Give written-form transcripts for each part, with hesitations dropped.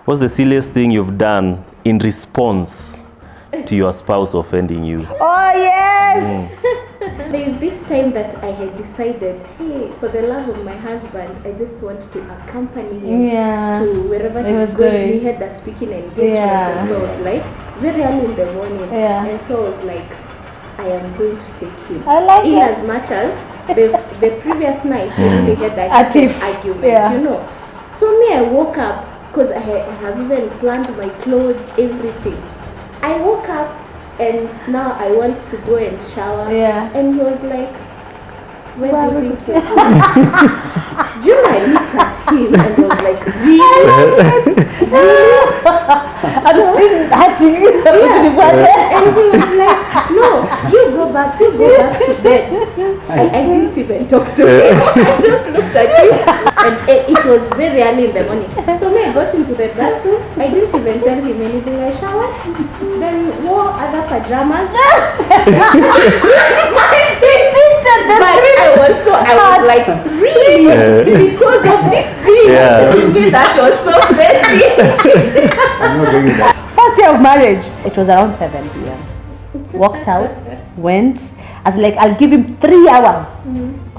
What's the silliest thing you've done in response to your spouse offending you? Oh, yes! There is this time that I had decided, hey, for the love of my husband, I just want to accompany him to wherever he's going. He had a speaking engagement, and so I was like, very early in the morning. And so I was like, I am going to take him. I like in it. as much as the previous night we really had a heated argument, you know. So me, I woke up, because I have even planned my clothes, everything. I woke up and now I want to go and shower. And he was like, where do you think you're going? Do you know, I looked at him and was like, really? Really? I'm still hurting. And he was like, no, you go back to bed. I didn't even talk to him. I just looked at him, and it was very early in the morning. So when I got into the bathroom, I didn't even tell him anything. I showered, then wore other pajamas. But I was like, really? Because of this thing? That was so petty. First day of marriage, it was around 7 p.m. Walked out, went. I was like, I'll give him 3 hours.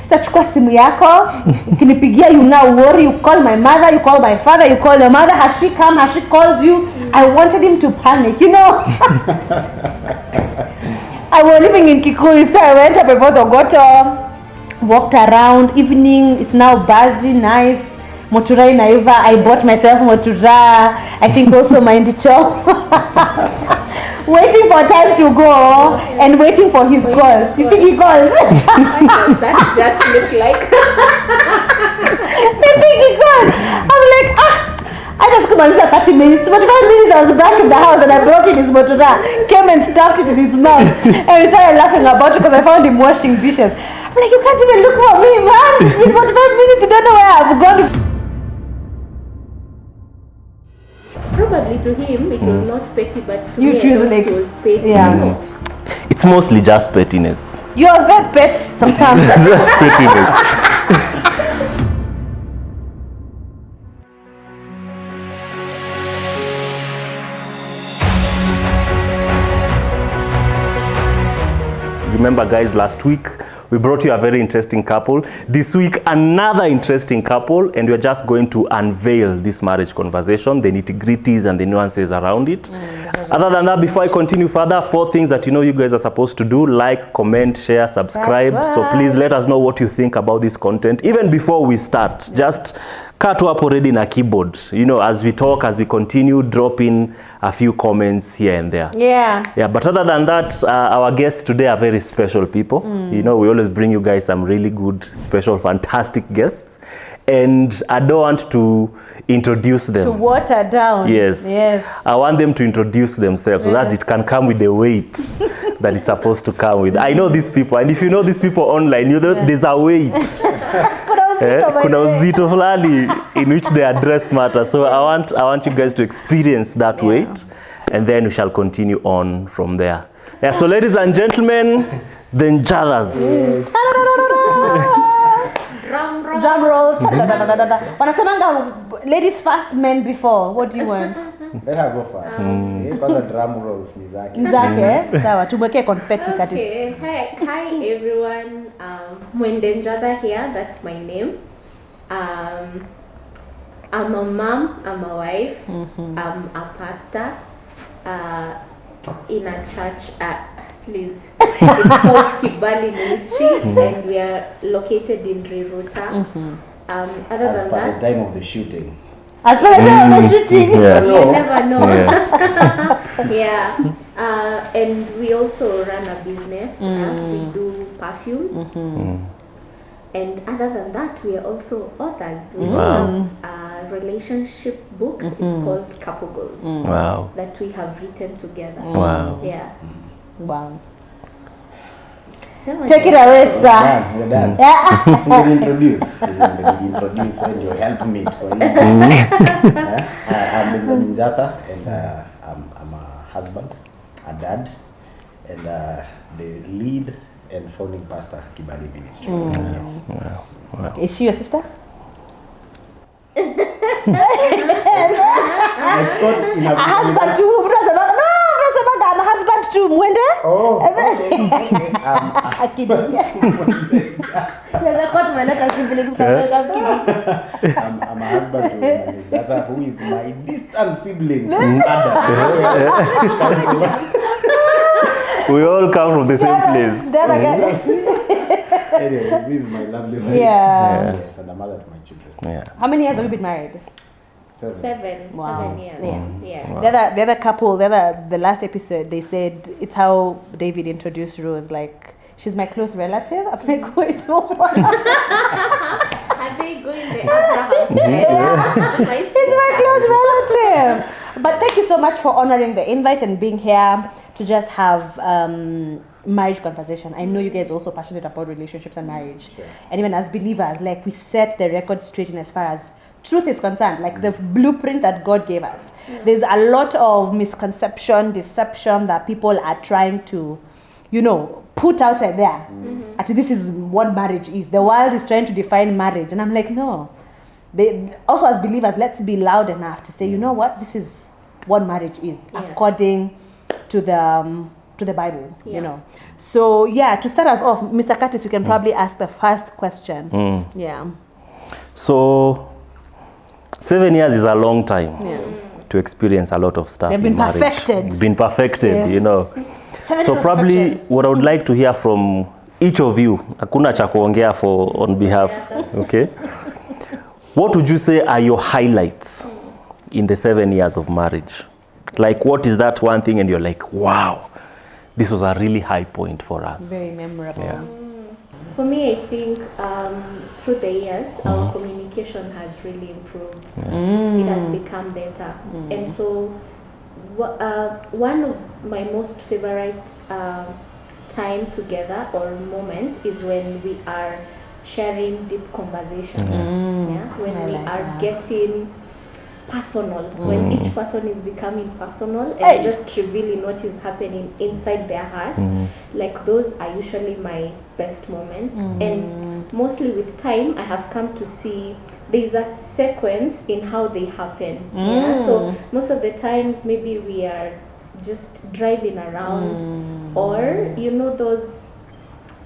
Sitachukua simu yako, ukinipigia, you now worry, you call my mother, you call my father, you call your mother, has she come, has she called you? I wanted him to panic, you know. I was living in Kikuyu, so I went up before the Goto, walked around, evening, it's now buzzy, nice. Motura inaiva, I bought myself motura, I think also my ndicho. Waiting for time to go and waiting for his call. You think he calls? That just looked like. They think he calls. I was like, I just come and 30 minutes. 45 minutes I was back in the house and I brought him his motora, came and stuffed it in his mouth. And we started laughing about it because I found him washing dishes. I'm like, you can't even look for me, man. It's been 45 minutes, you don't know where I've gone. Probably to him it was not petty, but to You me choose it like, was petty. yeah. You know? It's mostly just pettiness. You are very pet sometimes. It's just pettiness. Remember, guys, last week we brought you a very interesting couple. This week, another interesting couple, and we're just going to unveil this marriage conversation, the nitty-gritties and the nuances around it. Other than that, before I continue further, 4 things that you know you guys are supposed to do: like, comment, share, subscribe. So please let us know what you think about this content. Even before we start, just cut up already in a keyboard. You know, as we talk, as we continue, drop in a few comments here and there. Yeah. But other than that, our guests today are very special people. You know, we always bring you guys some really good, special, fantastic guests. And I don't want to introduce them. To water down. Yes. I want them to introduce themselves so that it can come with the weight that it's supposed to come with. I know these people, and if you know these people online, you know there's a weight. Kuna uzito fulani in which the address matters. So I want you guys to experience that weight, and then we shall continue on from there. So ladies and gentlemen, the Njathas. Drum rolls. Wanasemanga ladies first, men before. What do you want? Let her go first. Kwanza drum rolls ni zake. Nzake, sawa. Tumwekee confetti katis. Okay, hi everyone. Njathas here, that's my name. I'm a mom, I'm a wife, I'm a pastor in a church. Please, it's called Kibali Ministry, and we are located in Riruta. Other than that, the time of the shooting. As far as the shooting, you never know. And we also run a business. We do perfumes. And other than that, we are also authors. We have a relationship book. It's called Couple Goals. That we have written together. Wow. Take it away, sir. We're done. We'll introduce when you help me. I'm Njathas, and I'm a husband, a dad, and the lead and founding pastor Kibali Ministry. Yes. Is she your sister? I thought in A husband too. No, I'm a husband too. Mwende? Oh, okay. There's a court my letter siblings. I'm kidding. I'm a husband to Njathas, who is my distant sibling. We all come from the same place. Anyway, this is my lovely wife. Yeah. Yes, and a mother to my children. Yeah. How many years have you been married? 7. 7 years. Yes. The other couple, the last episode, they said it's how David introduced Rose, like, she's my close relative. I'm like, wait, what? Are they going the other house? He's my close relative. But thank you so much for honoring the invite and being here to just have marriage conversation. I know you guys are also passionate about relationships and marriage. Sure. And even as believers, like, we set the record straight in as far as truth is concerned, like the blueprint that God gave us. There's a lot of misconception, deception that people are trying to, put outside there. Actually, this is what marriage is. The world is trying to define marriage. And I'm like, no. Also, as believers, let's be loud enough to say, you know what, this is what marriage is, according to the Bible, So, to start us off, Mr. Curtis, you can probably ask the first question. Yeah. So, 7 years is a long time to experience a lot of stuff. They've in been marriage. perfected. Been perfected, Yes. 7 So years probably perfection. what I would like to hear from each of you, hakuna cha kuongea on behalf, okay? What would you say are your highlights in the 7 years of marriage? Like, what is that one thing and you're like, wow, this was a really high point for us. Very memorable. Yeah. For me, I think through the years, our communication has really improved. It has become better. And so, one of my most favorite time together or moment is when we are sharing deep conversation. When we are getting personal, when each person is becoming personal and just revealing what is happening inside their heart. Like, those are usually my best moments. And mostly with time, I have come to see there's a sequence in how they happen. So most of the times, maybe we are just driving around, or those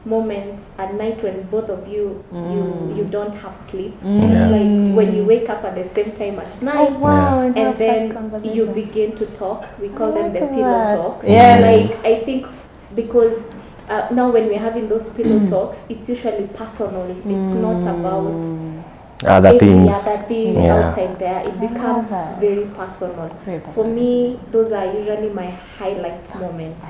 moments at night when both of you don't have sleep, like when you wake up at the same time at night, and then you begin to talk. We call them the pillow talks. Like, I think because now when we're having those pillow talks, it's usually personal. It's not about Other things. Other thing outside there. It becomes very personal. For me, those are usually my highlight moments.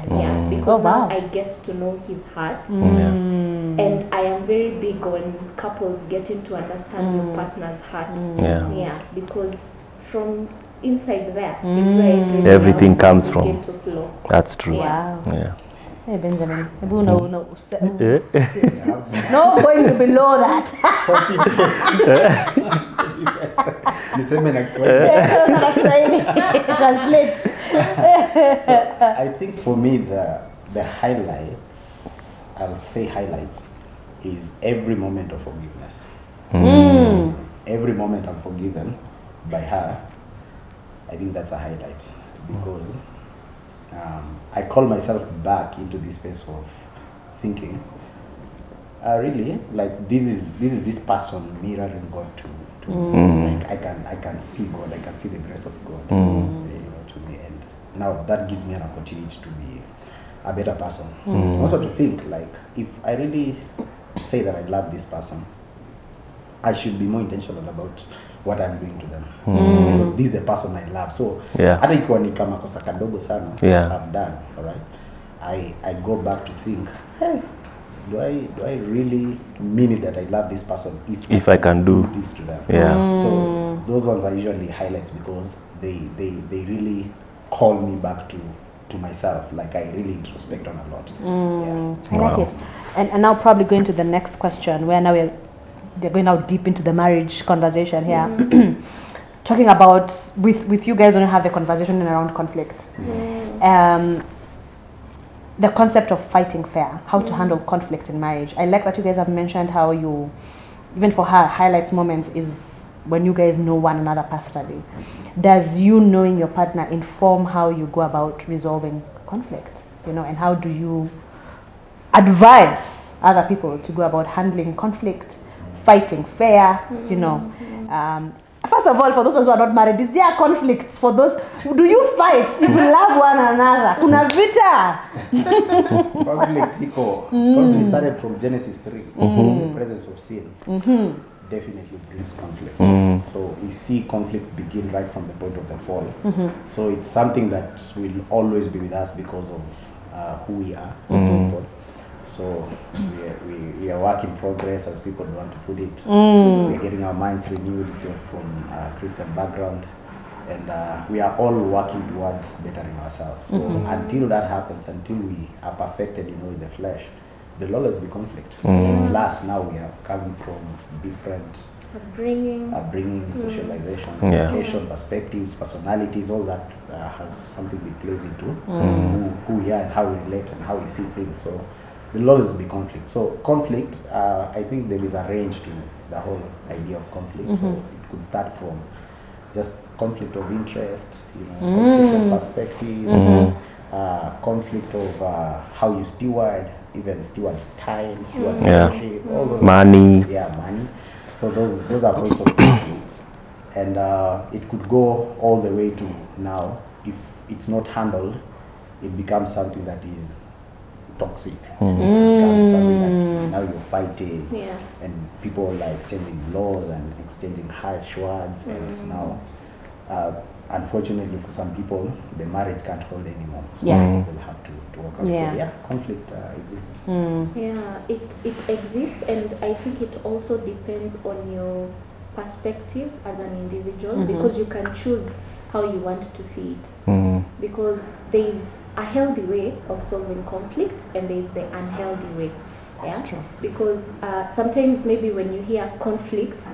Because now I get to know his heart. And I am very big on couples getting to understand your partner's heart. Because from inside there is where everything comes from. begin to flow. That's true. Wow. Yeah. Hey, Benjamin. No going below that. Niseme na Kiswahili. Translate. So I think for me the highlights, I'll say highlights, is every moment of forgiveness. Every moment I'm forgiven by her, I think that's a highlight, because I call myself back into this space of thinking, really, like, this is this person mirroring God to me. Like, I can see God, I can see the grace of God, to me, and now that gives me an opportunity to be a better person. Also to think, like, if I really say that I love this person, I should be more intentional about what I'm doing to them, because this is the person I love. So hata ikiwa ni kama kosa kadogo sana I've done, all right, I go back to think, hey, do I really mean it that I love this person if I can do this to them? So those ones are usually highlights, because they really call me back to myself. Like, I really introspect on a lot. I like it. And now probably going to the next question, where now we're going out deep into the marriage conversation here. Talking about with you guys when you have the conversation around conflict. The concept of fighting fair, how to handle conflict in marriage. I like that you guys have mentioned how you, even for her, highlights moments is when you guys know one another personally, does you knowing your partner inform how you go about resolving conflict? You know, and how do you advise other people to go about handling conflict, fighting fair, you know? First of all, for those who are not married, is there conflicts? For those, do you fight if you love one another? Kuna vita? Conflict started from Genesis 3. The presence of sin definitely brings conflict. So we see conflict begin right from the point of the fall. So it's something that will always be with us because of who we are as people. So we are work in progress, as people want to put it. We're getting our minds renewed if you're from a Christian background. And we are all working towards bettering ourselves. So until that happens, until we are perfected, in the flesh, there'll always be conflict. Plus, now we are coming from different upbringing, socializations, education, perspectives, personalities, all that has something that plays into who we are and how we relate and how we see things. So there'll always be conflict. So conflict, I think there is a range to the whole idea of conflict. So it could start from just conflict of interest, conflict of perspective, conflict of how you steward time, steward friendship, all those money. Money. So those are points of conflict, and it could go all the way to now. If it's not handled, it becomes something that is toxic. It becomes something that now you're fighting, and people are exchanging blows and exchanging harsh words, and now, unfortunately for some people, the marriage can't hold anymore. So they'll have to work out. So conflict exists. It exists, and I think it also depends on your perspective as an individual, because you can choose how you want to see it. Because there is a healthy way of solving conflict, and there is the unhealthy way. That's true. Because sometimes maybe when you hear conflict,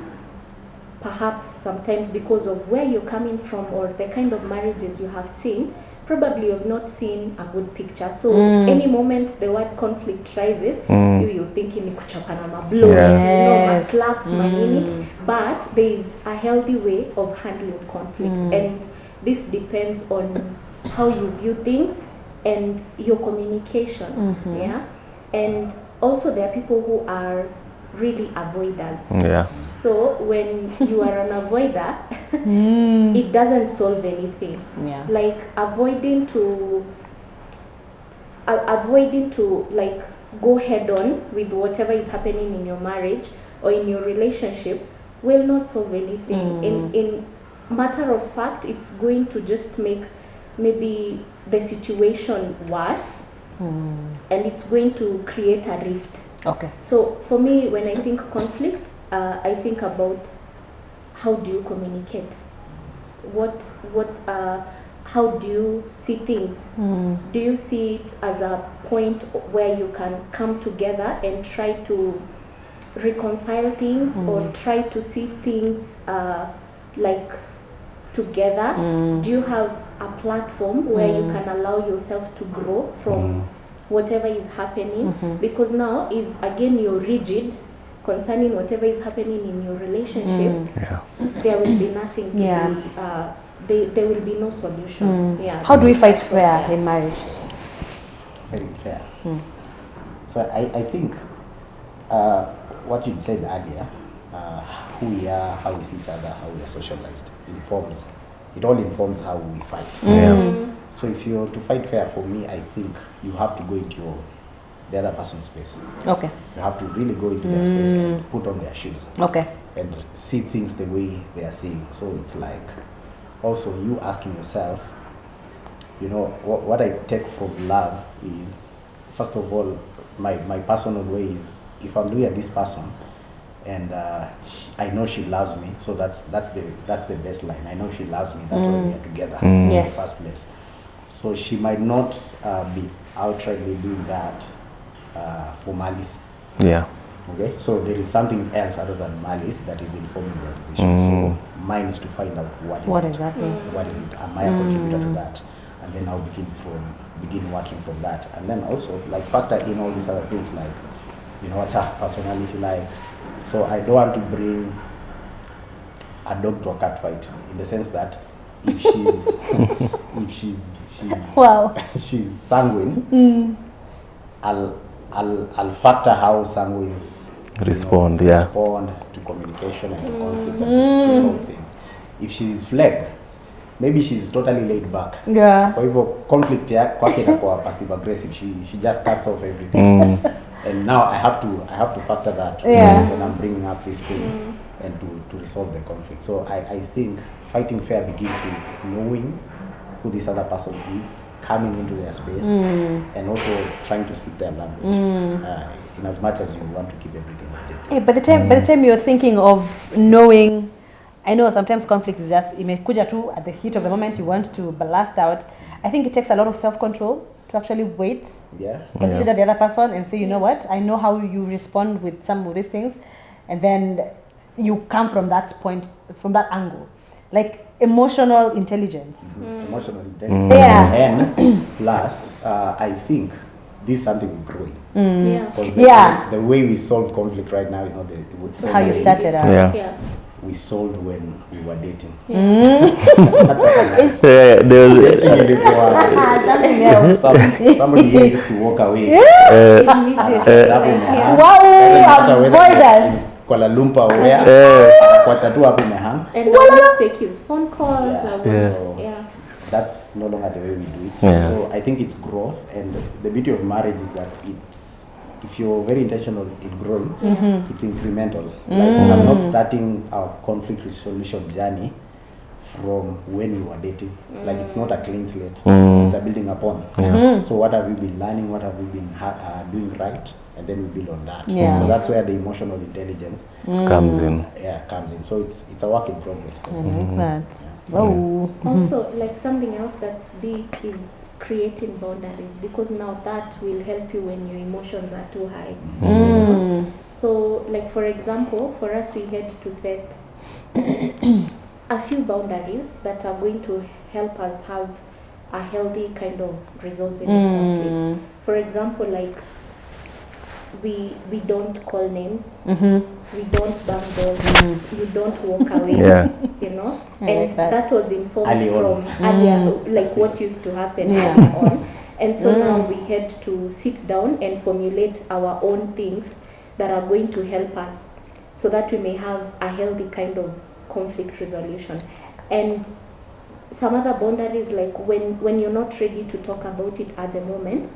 perhaps sometimes because of where you're coming from or the kind of marriages you have seen, probably you've not seen a good picture. So any moment the word conflict rises, you're thinking ni kuchapana mablows, slaps, manini. But there is a healthy way of handling conflict, and this depends on how you view things and your communication. And also there are people who are really avoiders. So when you are an avoider, it doesn't solve anything. Like avoiding to like go head on with whatever is happening in your marriage or in your relationship will not solve anything. In matter of fact, it's going to just make maybe the situation worse, and it's going to create a rift. So for me, when I think conflict, I think about how do you communicate? How do you see things? Do you see it as a point where you can come together and try to reconcile things, or try to see things like together? Do you have a platform where you can allow yourself to grow from whatever is happening? Because now, if again you're rigid concerning whatever is happening in your relationship, there will be nothing to be, there will be no solution. How do we fight fair in marriage? Very fair. So I think what you said earlier, who we are, how we see each other, how we are socialized, it all informs how we fight. So if you're to fight fair, for me, I think you have to go into the other person's space. You have to really go into their space and put on their shoes. And see things the way they are seeing. So it's like also you asking yourself, what I take from love is, first of all, my personal way is, if I'm doing this person and I know she loves me, so that's the best line. I know she loves me, that's why we are together in the first place. So she might not be outrightly doing that for malice. Okay, so there is something else other than malice that is informing their decision. So mine is to find out what is it? Am I a contributor to that? And then I'll begin working from that. And then also factor in all these other things like, what's her personality like. So I don't want to bring a dog to a cat fight, in the sense that if she's if she's Wow. she's sanguine, I'll factor how sanguines Respond, respond to communication and to conflict and this whole thing. If she's flag, maybe she's totally laid back. Yeah. Kwa hivyo conflict kwake itakuwa passive aggressive. She just cuts off everything. And now I have to factor that when I'm bringing up this thing and to resolve the conflict. So I think fighting fair begins with knowing who this other person is, coming into their space, and also trying to speak their language. In as much as you want to keep everything objective. Hey, by the time you're thinking of knowing, I know sometimes conflict is just imekuja tu at the heat of the moment, you want to blast out. I think it takes a lot of self-control to actually wait, consider the other person and say, you know what, I know how you respond with some of these things, and then you come from that point, from that angle, like emotional intelligence. Emotional intelligence. And plus, I think this is something we're growing. Because the way we solve conflict right now is not the same how you way started out. we solved when we were dating. Something else. Somebody here used to walk away. Avoid us. Kuala Lumpur where kwacha tu hapo imehang. And always take his phone calls. That's no longer the way we do it. So I think it's growth, and the beauty of marriage is that if you're very intentional in growing, it's incremental. Like I'm not starting our conflict resolution journey from when we were dating. Like it's not a clean slate. It's a building upon. So what have we been learning? What have we been doing right? And then we build on that. So that's where the emotional intelligence comes in. Comes in. So it's a work in progress. Also, like something else that's big is creating boundaries, because now that will help you when your emotions are too high. You know? So, like for example, for us we had to set a few boundaries that are going to help us have a healthy kind of resolving the conflict. For example, like we don't call names, we don't bang doors, you don't walk away, you know, and that was informed from earlier, like what used to happen early on, and so now we had to sit down and formulate our own things that are going to help us, so that we may have a healthy kind of conflict resolution. And some other boundaries, like when you're not ready to talk about it at the moment,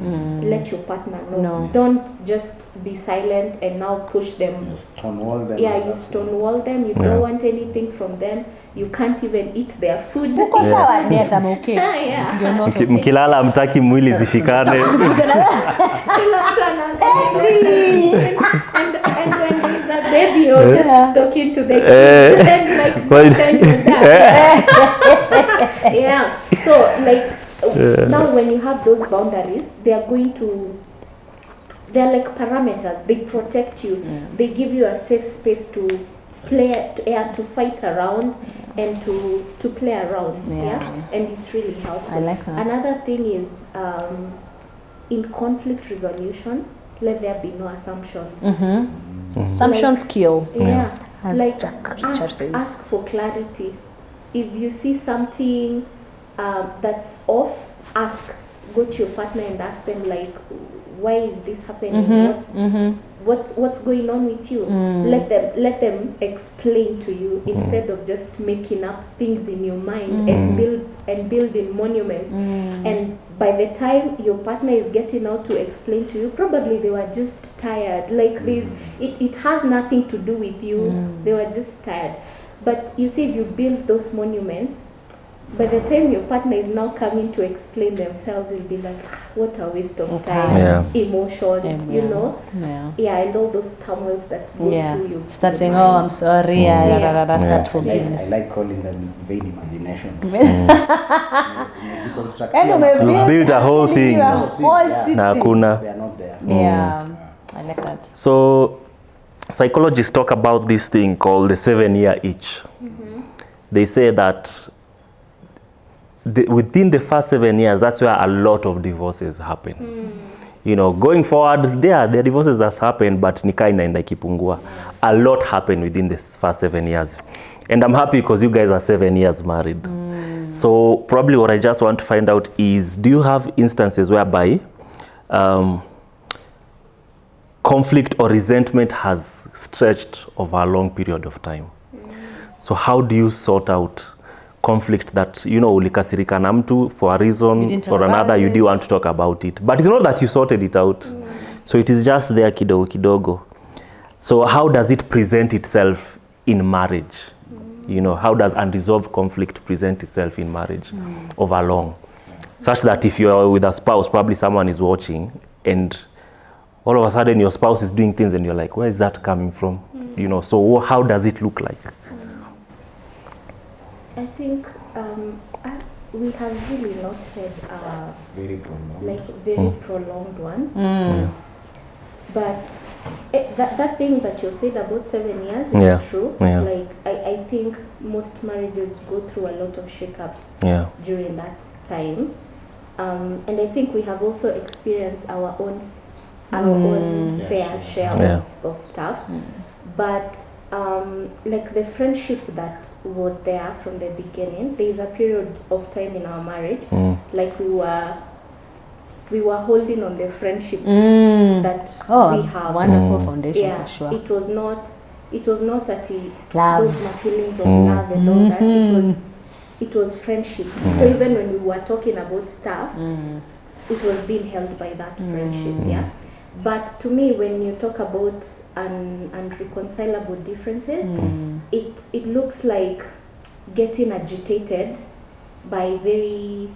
let your partner know. Don't just be silent and now push them. You stonewall them. You stonewall them. You don't want anything from them. You can't even eat their food. Yes, I'm okay. Mkilala hamtaki mwili zishikane. And when there's a baby, you're just talking to the kids, and like what kind of that? So like now when you have those boundaries, they're like parameters. They protect you. They give you a safe space to play, to fight around and to play around. And it's really helpful. I like that. Another thing is in conflict resolution, let there be no assumptions. Assumptions kill. As Like Jack Richard says. ask for clarity. If you see something that's off, go to your partner and ask them, like, why is this happening? What's going on with you? Let them explain to you, instead of just making up things in your mind and building monuments. And by the time your partner is getting out to explain to you, probably they were just tired. Like this, it has nothing to do with you. They were just tired. But you see, if you build those monuments, by the time your partner is now coming to explain themselves, you'll be like, what a waste of time, emotions, you know? And all those turmoils that go through you. Start saying, oh, I'm sorry, that's for me. I like calling them vain imaginations. You build a whole thing. Na hakuna. They are not there. I like that. So psychologists talk about this thing called the 7-year itch. They say that within the first 7 years, that's where a lot of divorces happen. You know, going forward, there are divorces that's happened, but nika inaenda ikipungua. a lot happened within this first 7 years. And I'm happy because you guys are 7 years married. So probably what I just want to find out is, do you have instances whereby conflict or resentment has stretched over a long period of time? So how do you sort out conflict that, you know, ulikasirika na mtu for a reason or another, you do want to talk about it, but it's not that you sorted it out. So it is just there kidogo kidogo. So how does it present itself in marriage? You know, how does unresolved conflict present itself in marriage over long? Such that if you're with a spouse, probably someone is watching, and all of a sudden your spouse is doing things and you're like, where is that coming from? You know, so how does it look like? I think as we have really not had Very prolonged. like very prolonged ones. But that thing that you said about 7 years is true. Like I think most marriages go through a lot of shakeups during that time. And I think we have also experienced our own fair share of stuff. But like the friendship that was there from the beginning, there is a period of time in our marriage, like we were holding on the friendship that we have. Wonderful foundation. Yeah, for sure. it was not at Love. those my feelings of love and all that. It was friendship. So even when we were talking about stuff, it was being held by that friendship. Yeah. But to me, when you talk about unreconcilable differences, it looks like getting agitated by very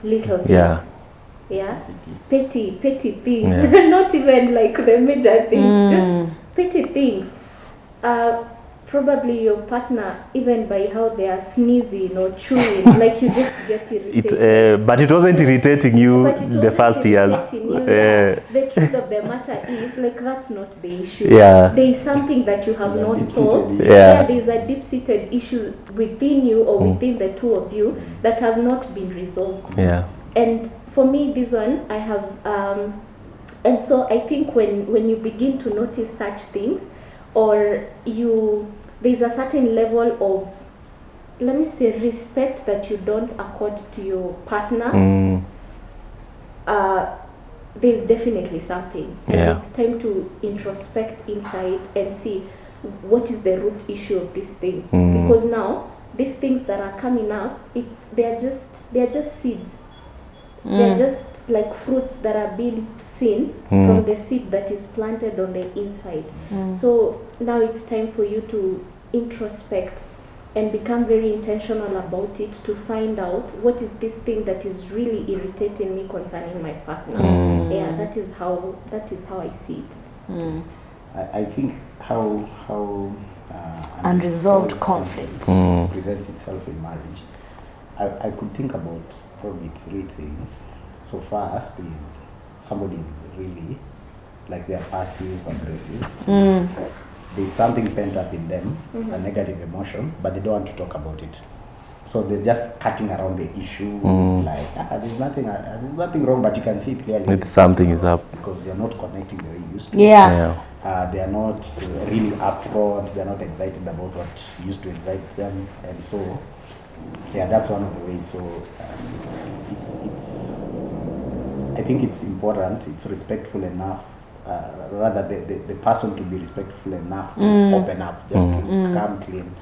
little things. Yeah, petty things, not even like the major things, just petty things. Probably your partner, even by how they are sneezing or chewing, like you just get irritated. But it wasn't irritating you the first years. The truth of the matter is, like, that's not the issue. Yeah. There is something that you have not solved. Yeah. There is a deep-seated issue within you or within the two of you that has not been resolved. Yeah. And for me, this one, I have, and so I think when you begin to notice such things, or there's a certain level of, let me say, respect that you don't accord to your partner, there's definitely something. And it's time to introspect inside and see what is the root issue of this thing. Because now, these things that are coming up, they're just seeds. They're just like fruits that are being seen from the seed that is planted on the inside. So now it's time for you to introspect and become very intentional about it, to find out what is this thing that is really irritating me concerning my partner. Yeah, that is how I see it. I think how unresolved conflict presents itself in marriage. I could think about probably three things. So first is somebody is really like they're passive aggressive. There's something pent up in them, a negative emotion, but they don't want to talk about it. So they're just cutting around the issue, like there's nothing wrong, but you can see it clearly. Something is up because they're not connecting the way you used to. They are not really upfront. They're not excited about what used to excite them, and so that's one of the ways. So it's I think it's important. It's respectful enough. Rather the person to be respectful enough to open up, just to come clean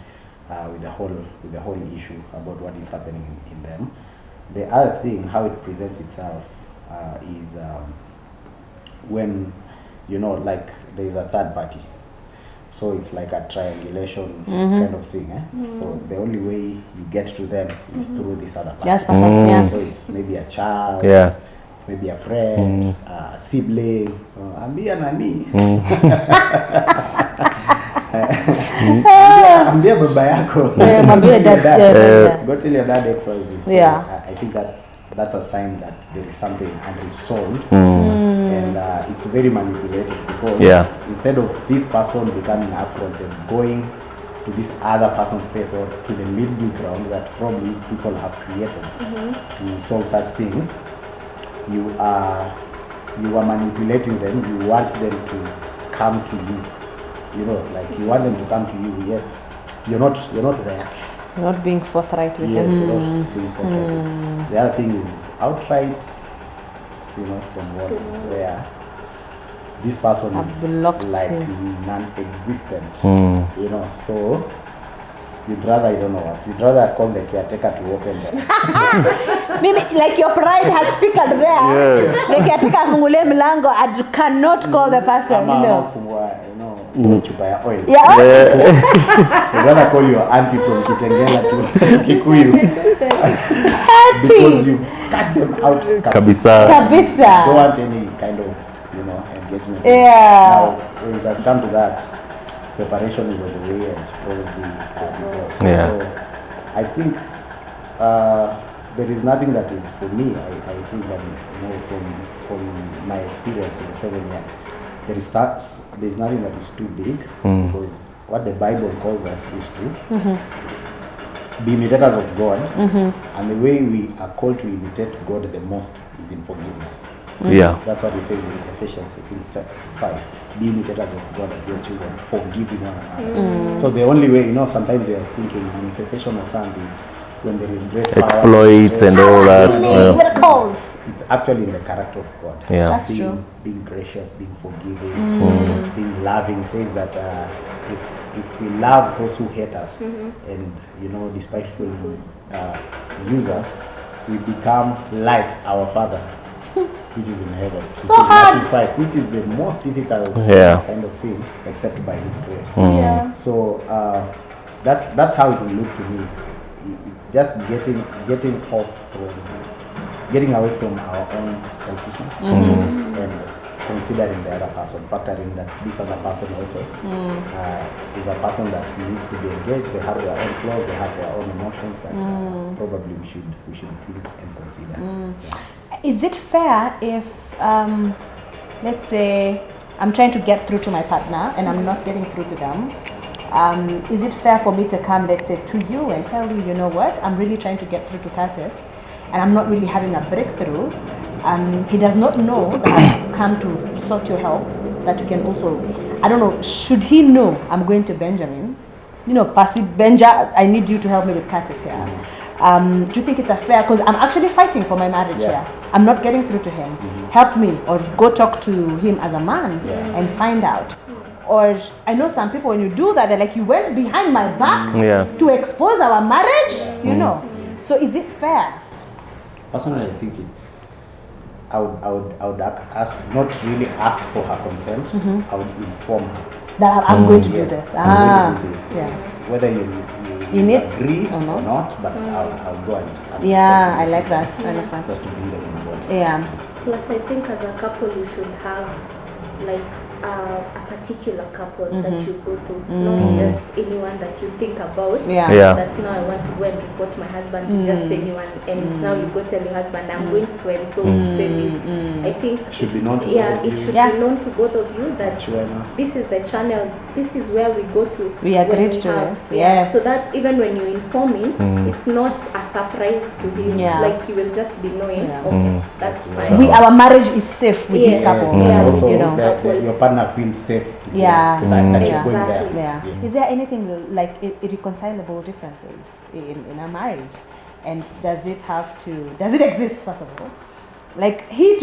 with the whole issue about what is happening in them. The other thing, how it presents itself, is when like there is a third party. So it's like a triangulation kind of thing. So the only way you get to them is through this other party. Yes, perfect. So it's maybe a child. It's maybe a friend, a sibling, ambia nani. Ambia baba yako. Go tell your dad XYZ. So I think that's a sign that there is something unresolved, and it's very manipulated, because instead of this person becoming upfront and going to this other person's space or to the middle ground that probably people have created to solve such things, you are manipulating them. You want them to come to you you know, like you want them to come to you, yet you're not there. You're not being forthright with Yes, them. you're not being forthright. The other thing is outright, you know, stonewall, where this person I've is blocked like him. non-existent, you know, so you'd rather, you don't know what, you'd rather call the caretaker to open the Maybe like your pride has flickered there. Like katika afungule mlango, I cannot call the person, you know. chupa ya oil. Yeah. You'd rather call your auntie from Kitengela to Kikuyu. Because you've cut them out. Kabisa. Kabisa. Don't want any kind of, you know, engagement. Yeah. Now, when it has come to that, separation is on the way and probably divorce. Yeah. So I think there is nothing that is for me. I think that, you know, from my experience in 7 years, there's nothing that is too big, because what the Bible calls us is to be imitators of God, and the way we are called to imitate God the most is in forgiveness. Yeah. That's what it says in Ephesians 5. Be imitators of God as their children, forgiving one another. So the only way, you know, sometimes you are thinking manifestation of sons is when there is great power, Exploits and all that. It's actually in the character of God. Yeah. That's true. Being gracious, being forgiving, being loving. Says that if we love those who hate us and, you know, despitefully use us, we become like our Father, which is in heaven. So hard. 5, which is the most difficult kind of thing, except by His grace. Yeah. So that's how it will look to me. It's just getting away from our own selfishness and considering the other person, factoring that this other person also is a person that needs to be engaged. They have their own flaws, they have their own emotions that probably we should think and consider. Yeah. Is it fair if, let's say, I'm trying to get through to my partner and I'm not getting through to them? Is it fair for me to come, let's say, to you and tell you, you know what, I'm really trying to get through to Curtis and I'm not really having a breakthrough? He does not know that I've come to sought your help, that you can also, I don't know, should he know I'm going to Benjamin? You know, passive Benja, I need you to help me with Curtis here. Do you think it's a fair, because I'm actually fighting for my marriage here. I'm not getting through to him. Help me, or go talk to him as a man and find out. Or I know some people, when you do that, they're like, you went behind my back to expose our marriage, you know. So is it fair? Personally, I think it's, I would not really ask for her consent. I would inform her that I'm going to do this. I'm going to do this. Yes. Whether you need agree or not, but I'll go and I like that. I like that. Just to bring them on board. Yeah. Plus, I think as a couple, you should have like a particular couple that you go to, not just anyone that you think about. That now I want to go and report my husband to just anyone, and now you go tell your husband, I'm going to so and so say this. I think it should be known to it should be known to both of you that this is the channel, this is where we go to. We agreed to this. Yes. So that even when you inform him, it's not a surprise to him. Like he will just be knowing. Okay, that's fine. Our marriage is safe with this couple. Also, you know, your partner feels safe to that you're going there. Yeah. Is there anything like irreconcilable differences in a marriage? And does it exist first of all? Like hii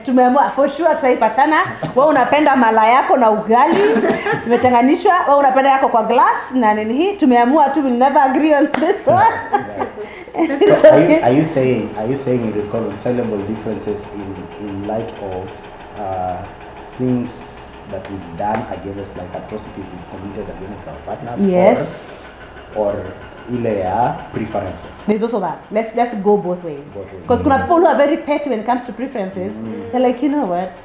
tumeamua for sure tutaipatana. Wewe unapenda mala yako na ugali imechanganishwa, wewe unapenda yako kwa glass na nini hii tumeamua tu, will never agree on this one. So are you saying irreconcilable differences in light of things that we've done against, like atrocities we've committed against our partners? Yes. Or preferences? There's also that. Let's go both ways. Because kuna people who are very petty when it comes to preferences. They're like, you know what?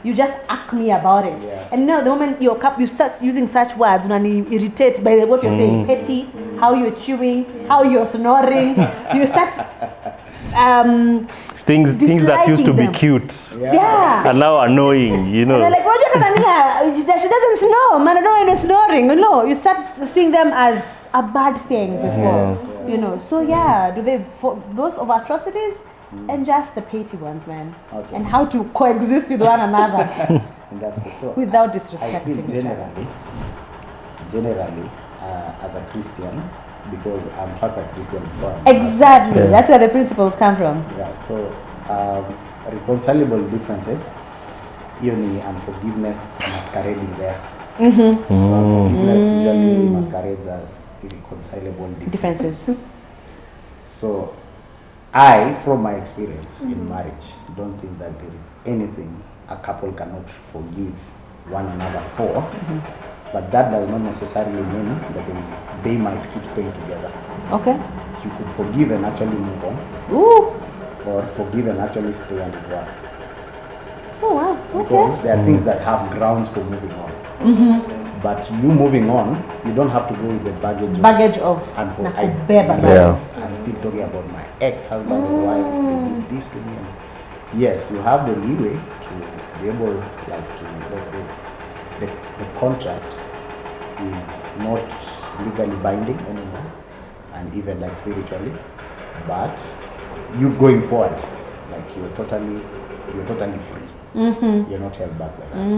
You just ask me about it. And now the moment you start using such words, when you irritate by what you're saying, petty, how you're chewing, how you're snoring, you start things that used to be cute are now annoying, you know. And they're like, she doesn't snore, man, I don't know snoring. No, you start seeing them as a bad thing before, you know. So do they, for those of atrocities and just the petty ones, man, and how to coexist with one another and that's the so without I disrespecting feel generally generally, as a Christian, because I'm first a Christian before. Exactly. That's where the principles come from. Yeah. So reconcilable differences, even unforgiveness masquerading there. Mm-hmm. So unforgiveness usually masquerades as irreconcilable differences. So I, from my experience in marriage, don't think that there is anything a couple cannot forgive one another for. But that does not necessarily mean that they might keep staying together. Okay. You could forgive and actually move on. Ooh. Or forgive and actually stay and it works. Oh wow. Because Okay. there are things that have grounds for moving on. But you moving on, you don't have to go with the baggage of and for I I'm still talking about my ex-husband or wife, they did this to me. Yes, you have the leeway to be able like to the contract is not legally binding anymore, and even like spiritually, but you going forward, like you're totally free. You're not held back by that.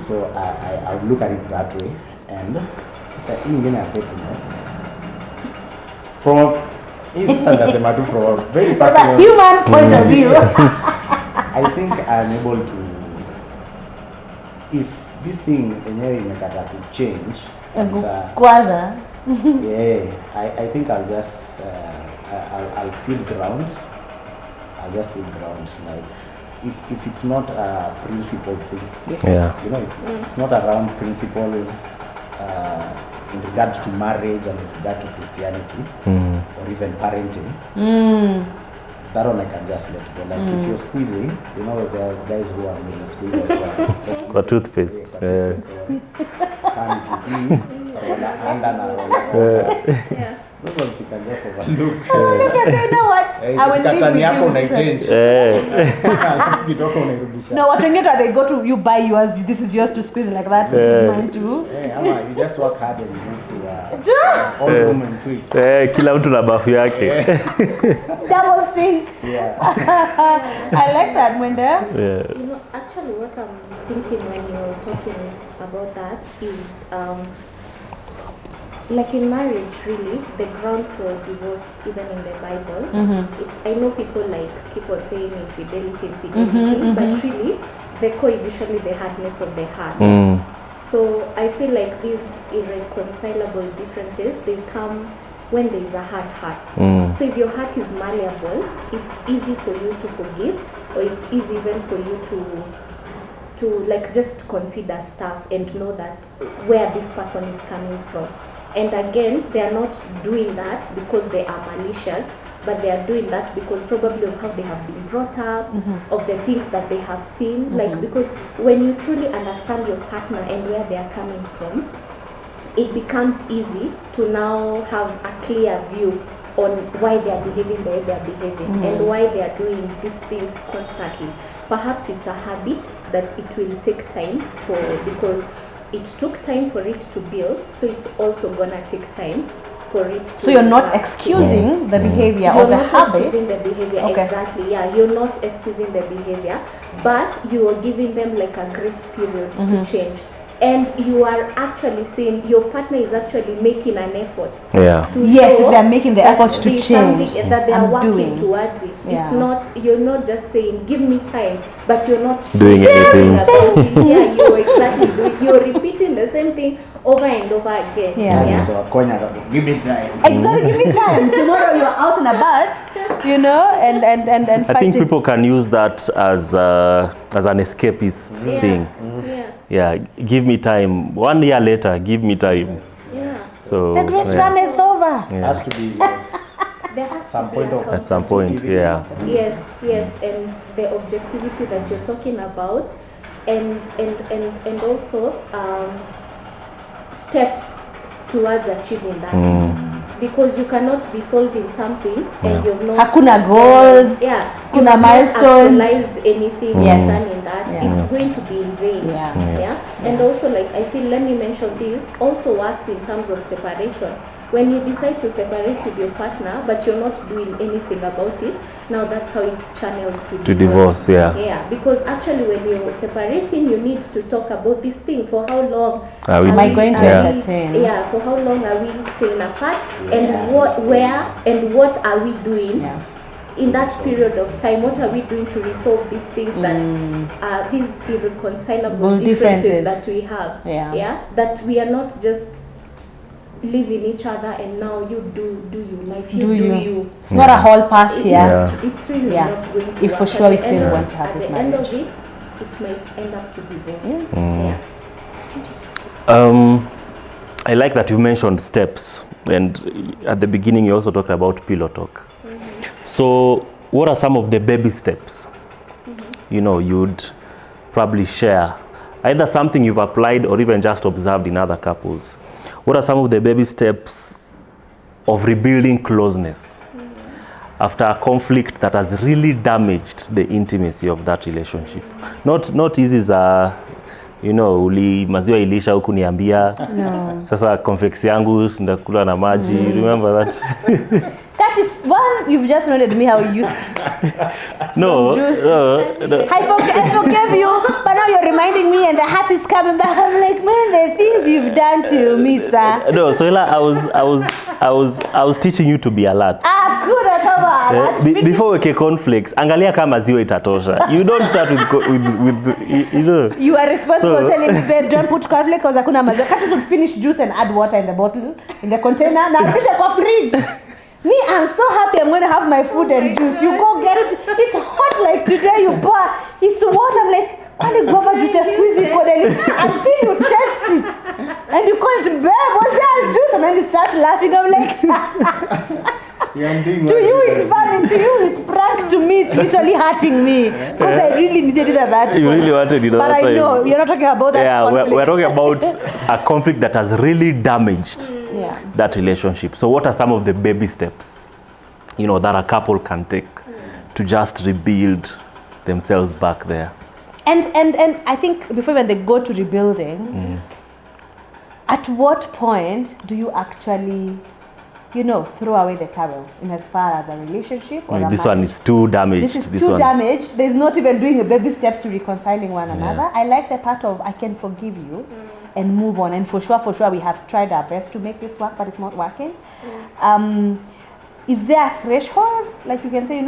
So I would look at it that way, and sister ingine ya pettiness from a very personal human point of view. I think I'm able to, if this thing enyewe imekata to change, Kwanza. I think I'll just I'll seed ground. I'll just seed ground. Like if it's not a principle thing, you know, it's not around principle in regard to marriage and in regard to Christianity or even parenting. That one I can just let go. Like if you're squeezing, you know, there are guys who are making squeezers for toothpaste. Those ones you can just overlook. You know what? I will leave with you. No, what when they go to you buy yours, this is yours to squeeze like that, this is mine too. You just work hard and you move to all room and suite. Kila mtu na bafu yake. Double sink. I like that, Mwenda. You know, actually what I'm thinking when you're talking about that is like in marriage, really, the ground for divorce, even in the Bible, it's, I know people like keep on saying infidelity, but really, the core is usually the hardness of the heart. So I feel like these irreconcilable differences, they come when there is a hard heart. So if your heart is malleable, it's easy for you to forgive, or it's easy even for you to like just consider stuff and know that where this person is coming from. And again, they are not doing that because they are malicious, but they are doing that because probably of how they have been brought up, of the things that they have seen. Like, because when you truly understand your partner and where they are coming from, it becomes easy to now have a clear view on why they are behaving the way they are behaving and why they are doing these things constantly. Perhaps it's a habit that it will take time for, because it took time for it to build, so it's also gonna take time for it to... So you're not excusing the behavior or the habit? You're not excusing the behavior, exactly, you're not excusing the behavior, but you are giving them like a grace period to change. And you are actually saying your partner is actually making an effort. To yes, if they're making the effort to change. Something that they are working towards it. It's not, you're not just saying, give me time, but you're not doing anything about it. You're exactly doing, you're repeating the same thing over and over again. So give me time. Exactly, give me time. Tomorrow you're out and about, you know, and I think people can use that as an escapist thing. Give me time. 1 year later, give me time. So the grace run is over. Has to be there has some to be point at some point, Yes, and the objectivity that you're talking about, and also steps towards achieving that. Because you cannot be solving something and you've not hakuna goals, kuna milestones, actualized anything concerning that. It's going to be in vain. And also, like, I feel, let me mention this also works in terms of separation. when you decide to separate with your partner, but you're not doing anything about it, now that's how it channels to divorce. Yeah, because actually when you're separating, you need to talk about this thing. For how long am I going to entertain? Yeah, for how long are we staying apart, and what are we doing in that period of time? What are we doing to resolve these things that these irreconcilable differences that we have? That we are not just living each other and now you do your life, you do you. It's not a whole pass here. It's really not going to if work. for sure we still want to have at this the marriage. end of it might end up to divorce. I like that you mentioned steps, and at the beginning you also talked about pillow talk. So what are some of the baby steps you know you'd probably share, either something you've applied or even just observed in other couples? What are some of the baby steps of rebuilding closeness after a conflict that has really damaged the intimacy of that relationship? Not easy za maziwa ilisha huku niambia sasa conflicts yangu ndakula na maji. Remember that? That is one, you've just reminded me how you used no. I forgave you, but now you're reminding me and the heart is coming back. I'm like, man, the things you've done to me, sir. No, Soila, I was teaching you to be alert. Good, before we conflicts, angalia kama maziwa itatosha. You don't start with You are responsible for telling me, babe, don't put conflict because hakuna maziwa. Can't you finish juice and add water in the bottle, in the container? Now finish a fridge. Me, I'm so happy I'm going to have my food and juice. You go get it. It's hot like today. You pour. It's water. I'm like, kwani guava juice squeeze it until you taste it. And you call it, babe, what's that juice? And then you start laughing. I'm like, to you it's funny. To you it's prank. To me it's literally hurting me. Because I really needed it at that point. You really wanted it. But I know, you're not talking about that conflict. We're talking about a conflict that has really damaged that relationship. So what are some of the baby steps, that a couple can take to just rebuild themselves back there? And I think before when they go to rebuilding, at what point do you actually, throw away the towel in as far as a relationship or this one is too damaged. This is too damaged. There's not even doing a baby steps to reconciling one another. I like the part of I can forgive you and move on. And for sure, we have tried our best to make this work, but it's not working. Is there a threshold? Like you can say,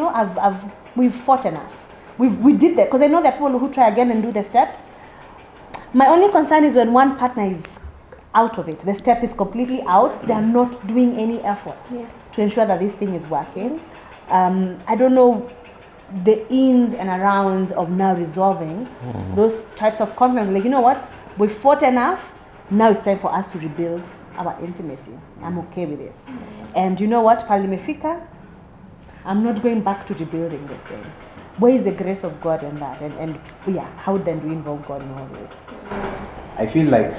we've fought enough. We did that. Because I know there are people who try again and do the steps. My only concern is when one partner is out of it. The step is completely out. They are not doing any effort to ensure that this thing is working. I don't know the ins and arounds of now resolving those types of conflicts. Like, you know what? We fought enough. Now it's time for us to rebuild our intimacy. I'm okay with this. And you know what? Palimefika, I'm not going back to rebuilding this thing. Where is the grace of God in that? And how then do we involve God in all this? I feel like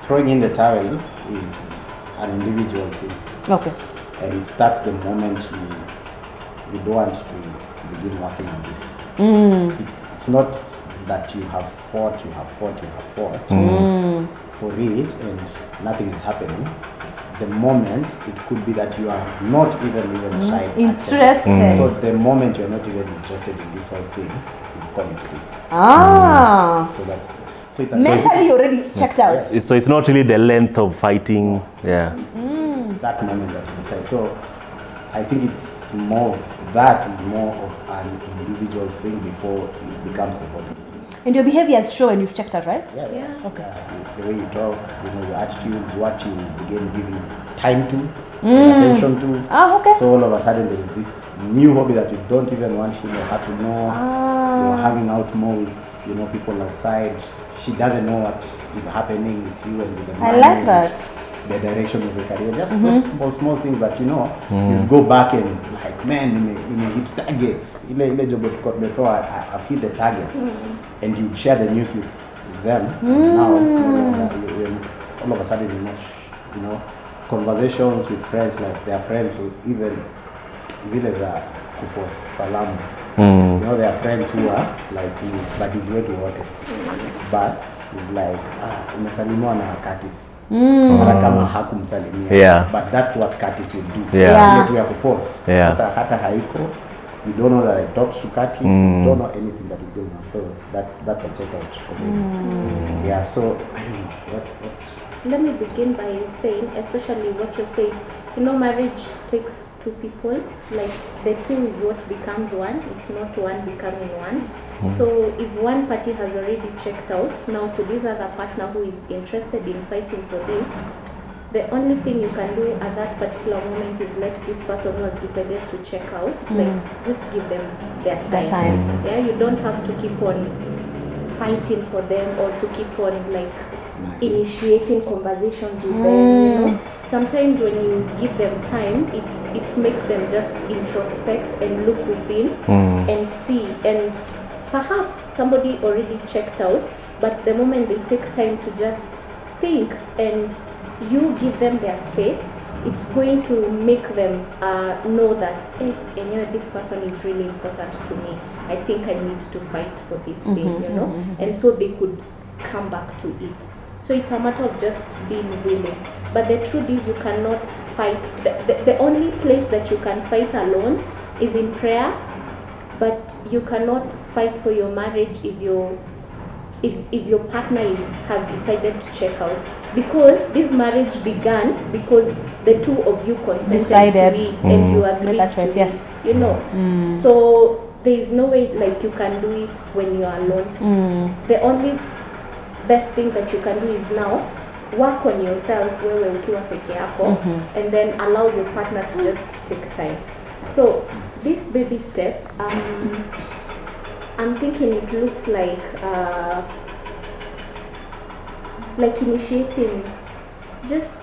throwing in the towel is an individual thing. Okay. And it starts the moment you don't want to begin working on this. It's not that you have fought for it and nothing is happening. It's the moment, it could be that you are not even trying. Interested. So the moment you're not even interested in this whole thing, you call it quits. So that's... So mentally you already checked out. Yes. So it's not really the length of fighting. It's that moment that you decide. So I think it's more of that is more of an individual thing before it becomes the body. And your behavior is show and you've checked out, right? Yeah. Okay. The way you talk, your attitudes, what you begin giving time to, attention to. Okay. So all of a sudden there is this new hobby that you don't even want him or her to know. You're hanging out more with people outside. She doesn't know what is happening with you and with the money. I like that. The direction of your career. Just those small things that you go back and it's like, man, you hit targets. I've hit the targets. And you share the news with them. And now, all of a sudden, conversations with friends, like their friends who even kuforce salamu. You know, there are friends who are like buddies wetu wote, but it's like umesalimiwa na Curtis hata kama hakumsalimia, but that's what Curtis would do. Ile tu ya kuforce. Sasa hata haiko, you don't know that I talked to Curtis, you don't know anything that is going on, so that's a checkout. Yeah, so I don't know what. Let me begin by saying, especially what you've said, you know, marriage takes two people, like the two is what becomes one, it's not one becoming one. So if one party has already checked out, now to this other partner who is interested in fighting for this, the only thing you can do at that particular moment is let this person who has decided to check out, like just give them their time. Yeah, you don't have to keep on fighting for them or to keep on like initiating conversations with them, you know. Sometimes when you give them time, it makes them just introspect and look within and see, and perhaps somebody already checked out, but the moment they take time to just think and you give them their space, it's going to make them know that this person is really important to me. I think I need to fight for this thing, you know, and so they could come back to it. So it's a matter of just being willing. But the truth is you cannot fight. The only place that you can fight alone is in prayer, but you cannot fight for your marriage if your partner has decided to check out. Because this marriage began because the two of you consented to it and you agreed to it. You know. So there is no way like you can do it when you are alone. The only best thing that you can do is now work on yourself wewe ukiwa peke yako, and then allow your partner to just take time. So these baby steps, I'm thinking it looks like initiating just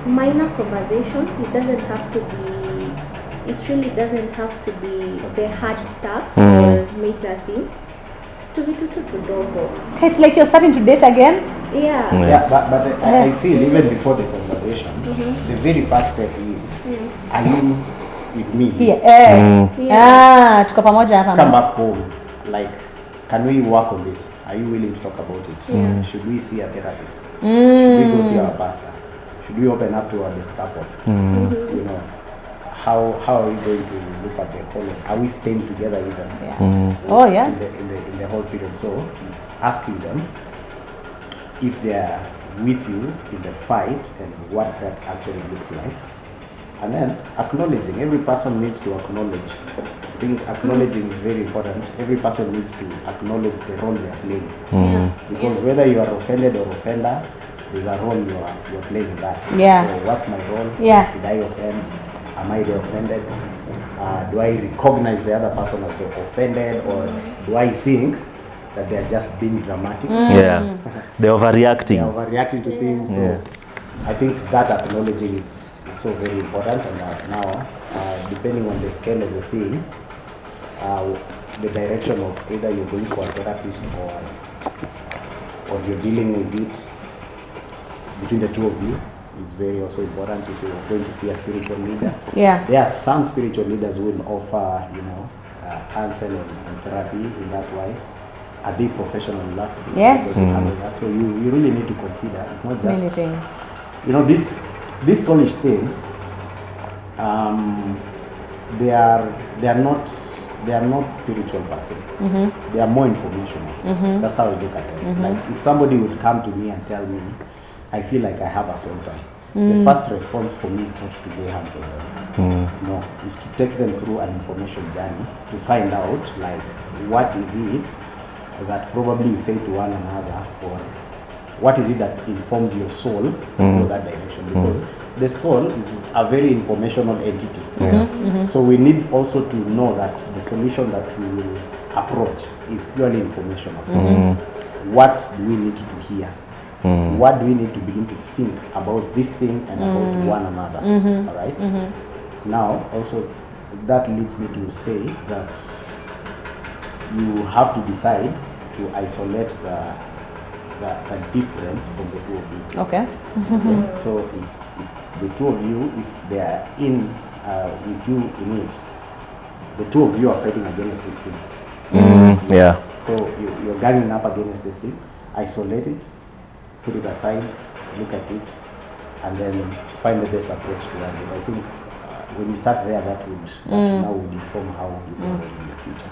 minor conversations. It doesn't have to be, it really doesn't have to be the hard stuff or major things. It's like you're starting to date again. But I feel even before the conversation, the very first step is, are you with me? Tuko pamoja hapa. Come back home. Like, can we work on this? Are you willing to talk about it? Should we see a therapist? Should we go see our pastor? Should we open up to our best couple? You know, how are we going to look at the whole? Are we staying together even? In the whole period. So it's asking them if they are with you in the fight and what that actually looks like, and then acknowledging. Every person needs to acknowledge. I think acknowledging is very important. Every person needs to acknowledge the role they are playing, because whether you are offended or offender, there's a role you're playing in that. So what's my role? Did I offend? Am I the offended? Do I recognize the other person as the offended, or do I think that they are just being dramatic? They're overreacting. They're overreacting to things. So I think that acknowledging is so very important. And now, depending on the scale of the thing, the direction of either you're going for a therapist or you're dealing with it between the two of you is very also important. If you're going to see a spiritual leader, there are some spiritual leaders who will offer, you know, counsel and therapy in that wise. Are they professional enough to handle that? So you really need to consider. It's not just many things. You know, these soulish things. They are not spiritual per se. They are more informational. That's how I look at it. Like if somebody would come to me and tell me, I feel like I have a soul tie, the first response for me is not to lay hands on them. No, it's to take them through an information journey to find out like what is it that probably you say to one another, or what is it that informs your soul to go that direction, because the soul is a very informational entity. So we need also to know that the solution that we will approach is purely informational. What do we need to hear? What do we need to begin to think about this thing and about one another? All right. Now, also, that leads me to say that you have to decide to isolate the difference from the two of you. Okay. So it's the two of you, if they are in with you in it, the two of you are fighting against this thing. Yeah. So you're ganging up against the thing, isolate it, put it aside, look at it, and then find the best approach towards it. I think when you start there, that now would inform how you go in the future.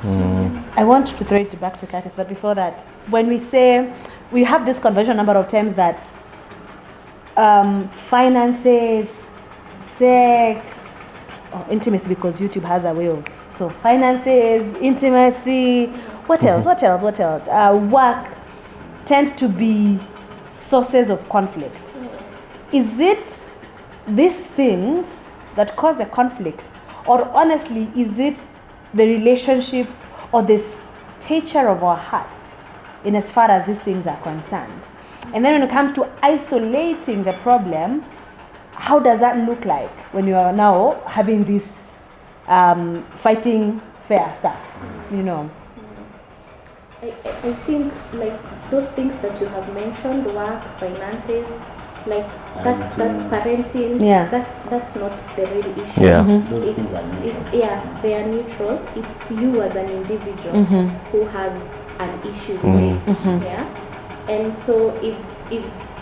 I want to throw it back to Curtis, but before that, when we say, we have this conversation a number of times that finances, sex, or intimacy, because YouTube has a way of, so finances, intimacy, what else, work tend to be sources of conflict. Is it these things that cause the conflict, or honestly, is it the relationship or the stature of our hearts in as far as these things are concerned? And then when it comes to isolating the problem, how does that look like when you are now having this fighting fair stuff, you know? I think like those things that you have mentioned, work, finances, like that parenting, that's not the real issue. Those things are neutral. They are neutral. It's you as an individual who has an issue with it. And so if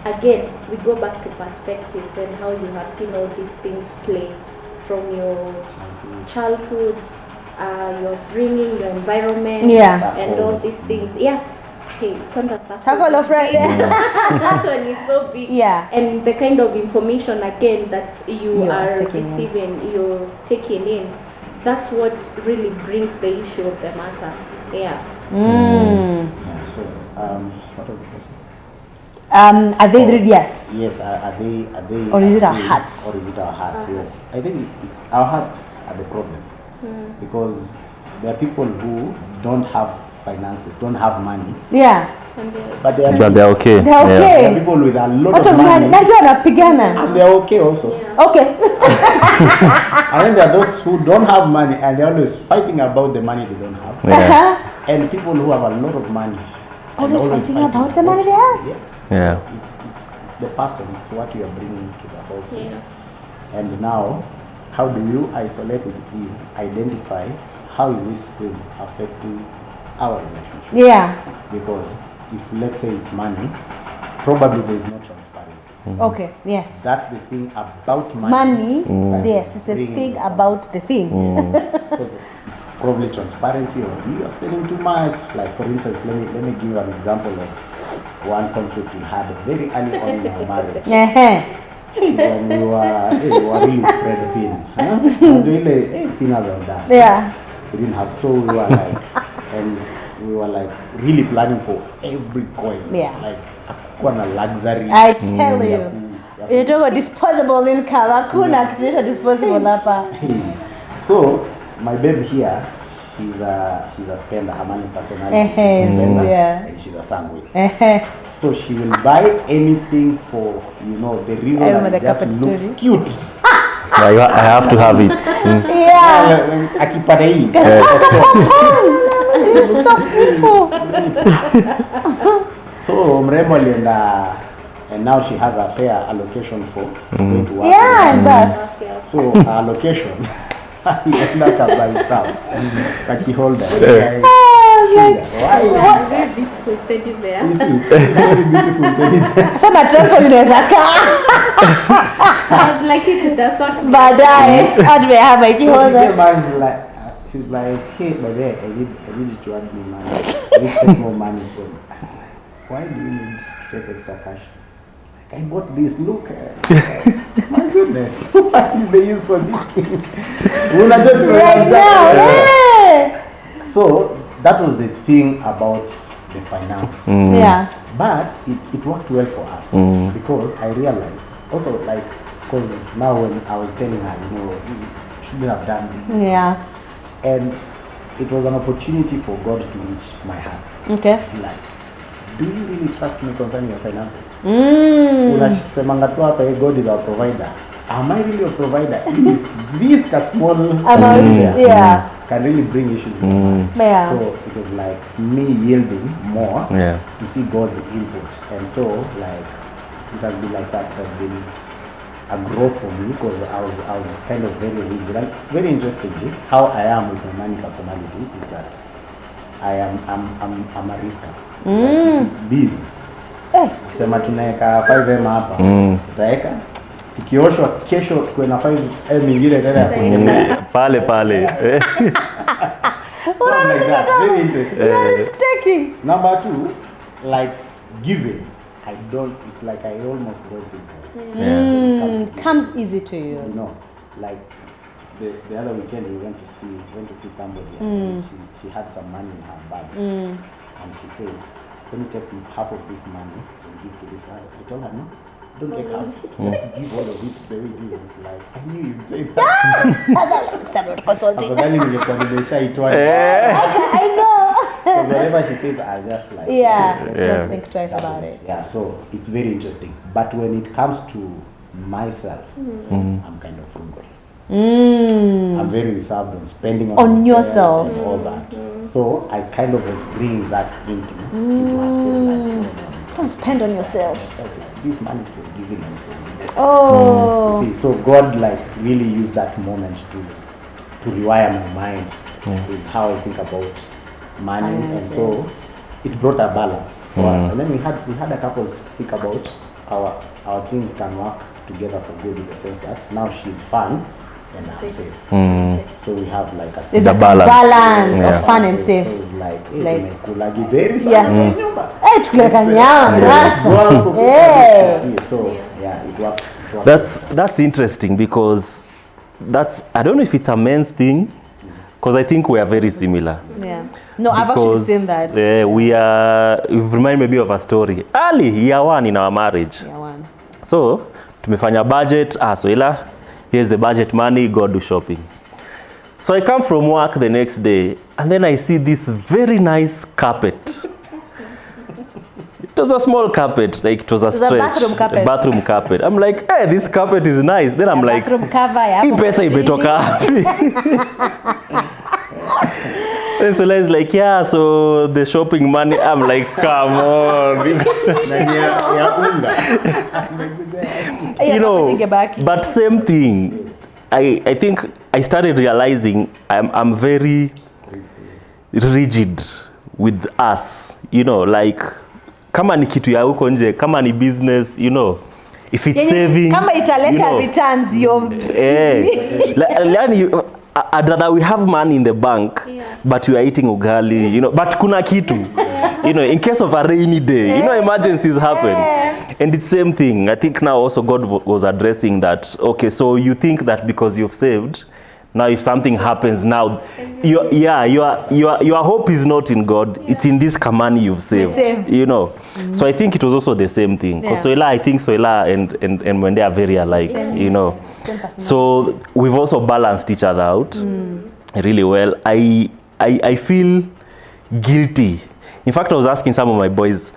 again we go back to perspectives and how you have seen all these things play from your childhood, your bringing, your environment, and all these things. Hey, Couple of right there. That one is so big. And the kind of information again that you are receiving, you're taking in, that's what really brings the issue of the matter. So, what was the question? Are they yes? Yes, are they? Or is it our hearts? Or is it our hearts? Yes, I think it's our hearts are the problem, because there are people who don't have finances, don't have money. But they're okay. There are people with a lot of money. And they're okay also. Okay. And then there are those who don't have money and they're always fighting about the money they don't have. And people who have a lot of money. Always fighting about the money they have. Yes. So it's the person, it's what you are bringing to the whole thing. And now, how do you isolate it? Is identify how is this thing affecting our relationship. Because if let's say it's money, probably there is no transparency. Okay, yes. That's the thing about money. Yes, it's a thing about the thing. So it's probably transparency, or you are spending too much. Like for instance, let me give you an example of one conflict we had very early on in our marriage. When we were really spread thin. Really thinner than dust. We didn't have, so we were like really planning for every coin. Like a luxury. I tell you. You talk about disposable income. Hakuna kitu disposable hapa. So my babe here, she's a spender. Her money personality. She's a spender, and she's a sanguine. So she will buy anything for the reason that it just looks cute. I have to have it. Akipata hii. So mrembo alienda, and now she has a fair allocation for going to work. So her allocation, alienda kabuy stuff akiholder. Very beautiful teddy bear. You see, it's a very beautiful teddy bear. Sasa transfer inaweza kaa. I was like it does not baadaye hapa ikihoza. She's like, hey, by the way, I need you to add me money. I need to take more money from. Why do you need to take extra cash? Like, I bought this. Look, my goodness, what is the use for this thing? Right now, So that was the thing about the finance. But it worked well for us because I realized also, like, because now when I was telling her, you shouldn't have done this. And it was an opportunity for God to reach my heart. It's like, do you really trust me concerning your finances? Unasemanga tu hapa, God is our provider. Am I really a provider? If this small amount can really bring issues in my life. So it was like me yielding more to see God's input. And so like it has been like that. It has been a growth for me because I was kind of very rigid. And very interestingly, how I am with my money personality is that I'm a risker. Like if it's busy. Ukisema tunaweka 5M hapa, tutaweka. Tukioshwa kesho tukue na 5M nyingine tena ya kunywa. Pale. So like that, very interesting. Taking. Number 2, like giving. It's like I almost don't think twice. Comes easy to you. You know, like the other weekend we went to see somebody and she had some money in her bag and she said, let me take half of this money and give to this one. I told her, no, don't take half. Just give all of it the way it is. Like, I knew you'd say that. Consulting. I know. Because whatever she says, I just like don't think twice about it. Yeah, so it's very interesting. But when it comes to myself, I'm kind of frugal. I'm very reserved on spending on yourself and all that. So I kind of was bringing that into her space. Like, don't spend on yourself. Like, this money is for giving and for investing. Oh. See, so God like really used that moment to rewire my mind in how I think about money, and so it brought a balance for us. And then we had a couple speak about our things can work together for good in the sense that now she's fun and I'm safe. So we have like a balance of fun and safe. So it's like, tumekula githeri sana kwa nyumba. Tukiweka nyama sasa. So it worked. That's interesting because I don't know if it's a men's thing, because I think we are very similar. No, I've actually seen that. You've reminded me of a story. Early year 1 in our marriage. So, tumefanya budget. Soila, here's the budget money, go do shopping. So I come from work the next day and then I see this very nice carpet. It was a small carpet, like it was a stretch. A bathroom carpet. I'm like, hey, this carpet is nice. Then I'm like, bathroom cover, hii pesa imetoka wapi? And so is like, yeah, so the shopping money. I'm like, come on. You know, but same thing. I think I started realizing I'm very rigid with us. You know, like, kama ni kitu ya huko nje, kama ni business, you know, if it's saving, kama italeta returns, I'd rather we have money in the bank, but we are eating ugali, you know, but kuna kitu, you know, in case of a rainy day, you know, emergencies happen. And it's same thing. I think now also God was addressing that. Okay, so you think that because you've saved, now if something happens now, your hope is not in God, it's in this money you've saved, you know. So I think it was also the same thing. Because I think Soila and when they are very alike, you know. So we've also balanced each other out really well. I feel guilty. In fact, I was asking some of my boys,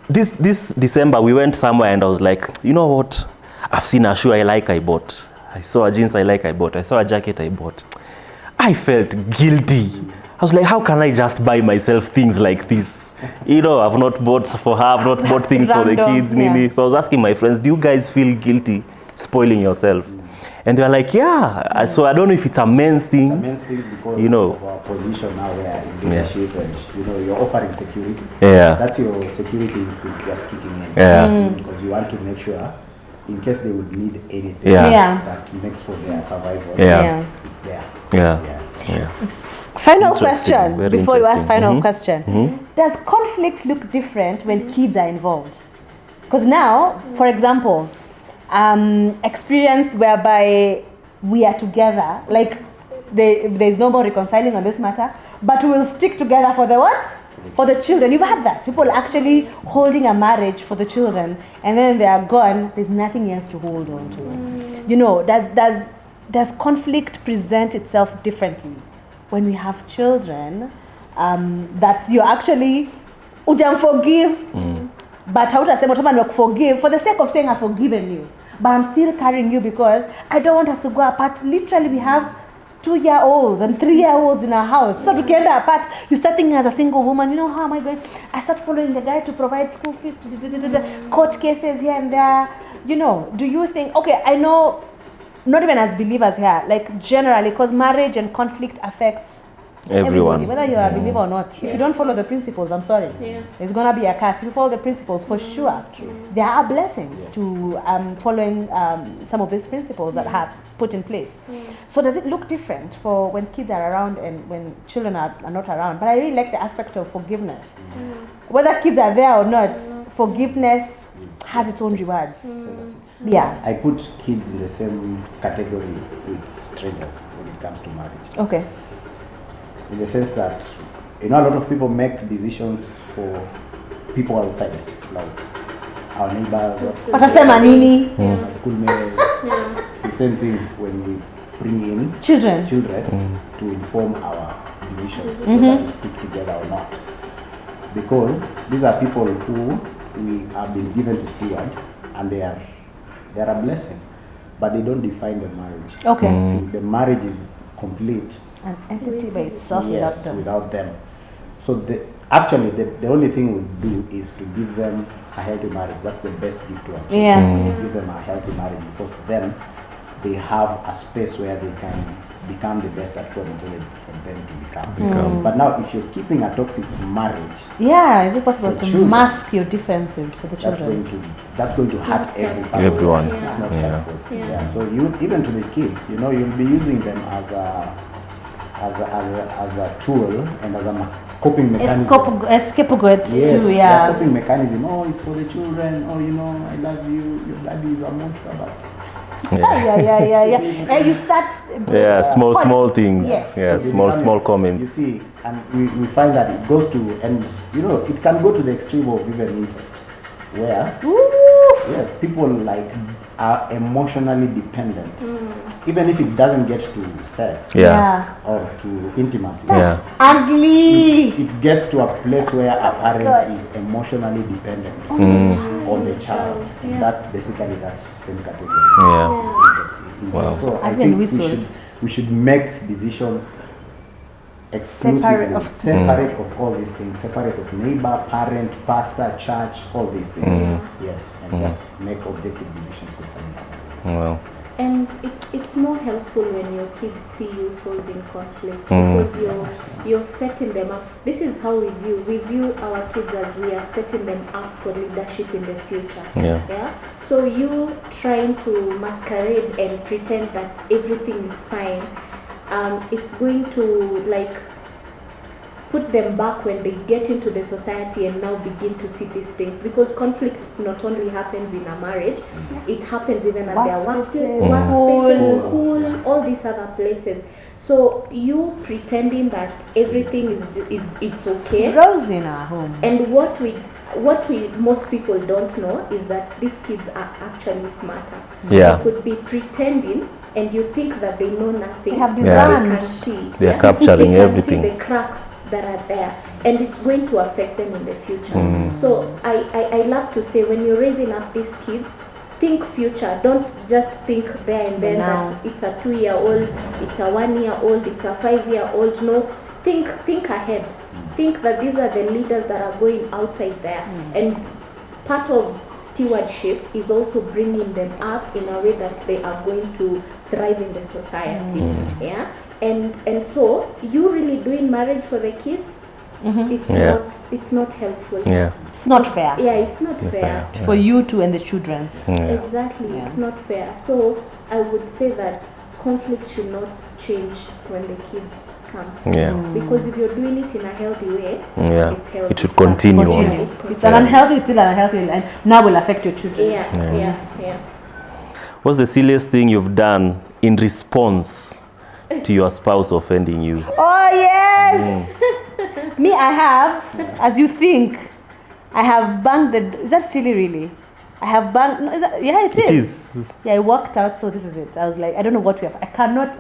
this December we went somewhere and I was like, you know what? I've seen a shoe I like, I bought. I saw a jeans I like, I bought. I saw a jacket, I bought. I felt guilty. I was like, how can I just buy myself things like this? You know, I've not bought for her, I've not bought things for the kids. So I was asking my friends, do you guys feel guilty spoiling yourself? And they were like, yeah. So I don't know if it's a men's thing. It's a men's thing because you know, of our position now where in leadership and, you know, you're offering security. That's your security instinct just kicking in. Because you want to make sure, in case they would need anything that makes for their survival, it's there. Final question, before you ask final question. Does conflict look different when kids are involved? Because now, for example, experienced whereby we are together, like there's no more reconciling on this matter, but we will stick together for the what? For the children. You've had that. People actually holding a marriage for the children, and then they are gone, there's nothing else to hold on to. You know, does conflict present itself differently when we have children, that you actually forgive, but forgive for the sake of saying I've forgiven you, but I'm still carrying you because I don't want us to go apart. Literally, we have 2-year-olds and 3-year-olds in our house. So together apart, you start thinking as a single woman, you know, how am I going? I start following the guy to provide school fees, court cases here and there, you know, do you think, okay, I know, not even as believers here, like generally, because marriage and conflict affects Everyone. everybody, whether you are a believer or not. If you don't follow the principles, I'm sorry, there's gonna be a curse. If you follow the principles, for sure, there are blessings to following some of these principles that have put in place. So does it look different for when kids are around and when children are not around? But I really like the aspect of forgiveness. Whether kids are there or not, forgiveness has its own rewards. Yeah. I put kids in the same category with strangers when it comes to marriage. Okay. In the sense that, you know, a lot of people make decisions for people outside, like our neighbors, Watasema nini? our schoolmates. It's the same thing when we bring in Children. to inform our decisions, whether to stick together or not. Because these are people who we have been given to steward, and they are a blessing, but they don't define the marriage. Okay. See, the marriage is complete. An entity by itself Yes, without them. So the only thing we do is to give them a healthy marriage. That's the best gift to our children. Yeah. Is to give them a healthy marriage, because then they have a space where they can become the best that God intended for them to become. But now, if you're keeping a toxic marriage, Yeah, is it possible For to children. mask your differences for the children? that's going to It's hurt not Everyone. helpful. It's not Yeah. helpful. Yeah. So you, even to the kids, you know, you'll be using them as a tool and as a coping mechanism. Scapegoat Yes, too, their yeah. coping mechanism. Oh, it's for the children. Oh, you know, I love you. Your daddy is a monster, but Yeah. And you start. Yeah, small things. Yes. Yeah, So they small become- comments. You see, and we find that it goes to, and you know, it can go to the extreme of even incest, where yes, people like are emotionally dependent, even if it doesn't get to sex Yeah. or to intimacy. Yeah. Ugly. It gets to a place where a parent God. is emotionally dependent on the child. And that's basically that same category. Yeah. Wow. So I I've think been whistled. we should make decisions exclusively separate of all these things, separate of neighbor, parent, pastor, church, all these things. Yes, and just make objective decisions concerning that. Well. And it's more helpful when your kids see you solving conflict, because you're setting them up. This is how we view our kids, as we are setting them up for leadership in the future. Yeah. So you trying to masquerade and pretend that everything is fine, it's going to like put them back when they get into the society and now begin to see these things, because conflict not only happens in a marriage, it happens even at their workspaces, school, all these other places. So you pretending that everything it's okay. Rose in our home. And what we most people don't know is that these kids are actually smarter. Yeah. They could be pretending, and you think that they know nothing. They have They discerned. can see. They are capturing they can everything. see the cracks that are there, and it's going to affect them in the future. So I love to say, when you're raising up these kids, think future. Don't just think there and then Now. that it's a 2-year-old, it's a 1-year-old, it's a 5-year-old. No, think ahead. Think that these are the leaders that are going outside there, and part of stewardship is also bringing them up in a way that they are going to thrive in the society. Yeah, and so you really doing marriage for the kids, it's not helpful. Yeah. It's not fair. Yeah, it's not fair. For you two and the children. Exactly, Yeah. it's not fair. So I would say that conflict should not change when the kids come. Yeah. Because if you're doing it in a healthy way, Yeah. it's healthy. It should continue on. Continue. It It's continues. an unhealthy, still an unhealthy, and now will affect your children. Yeah. What's the silliest thing you've done in response to your spouse offending you? Oh yes. Me, I have, as you think, I have banged the. Is that silly, really? I have banged. No, is that, yeah, it is. It is. Yeah, I walked out, so this is it. I was like, I don't know what we have. I cannot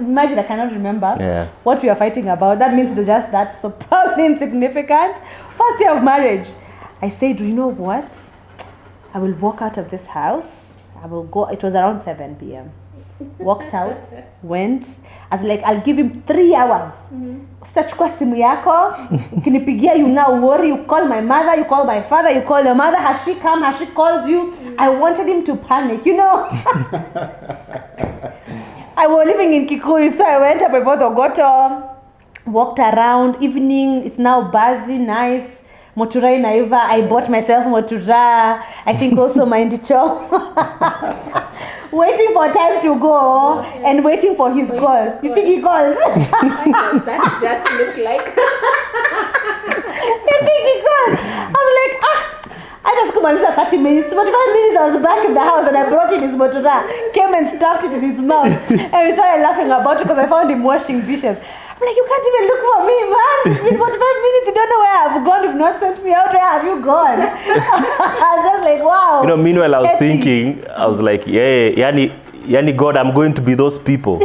remember Yeah. what we are fighting about. That means it was just that, so probably insignificant. First day of marriage, I said, do you know what? I will walk out of this house. I will go. It was around 7 p.m. walked out, went. I was like, I'll give him 3 hours. Sitachukua simu yako, ukinipigia, you now worry, you call my mother, you call my father, you call your mother, has she come, has she called you? I wanted him to panic, you know. I was living in Kikuyu, so I went up before the Ogoto, walked around, evening, it's now buzzy, nice. Motura inaiva, I bought myself motura, I think also my ndicho. Waiting for time to go and waiting for his call. You think he called? That just looked like. You think he called? I was like, I just come and 30 minutes, 45 minutes I was back in the house and I brought him his motura, came and stuffed it in his mouth. And we started laughing about it because I found him washing dishes. I'm like, you can't even look for me, man. It's been 45 minutes. You don't know where I've gone. You've not sent me out. Where have you gone? I was just like, wow. You know, meanwhile, I was thinking, I was like, yeah, Yani God, I'm going to be those people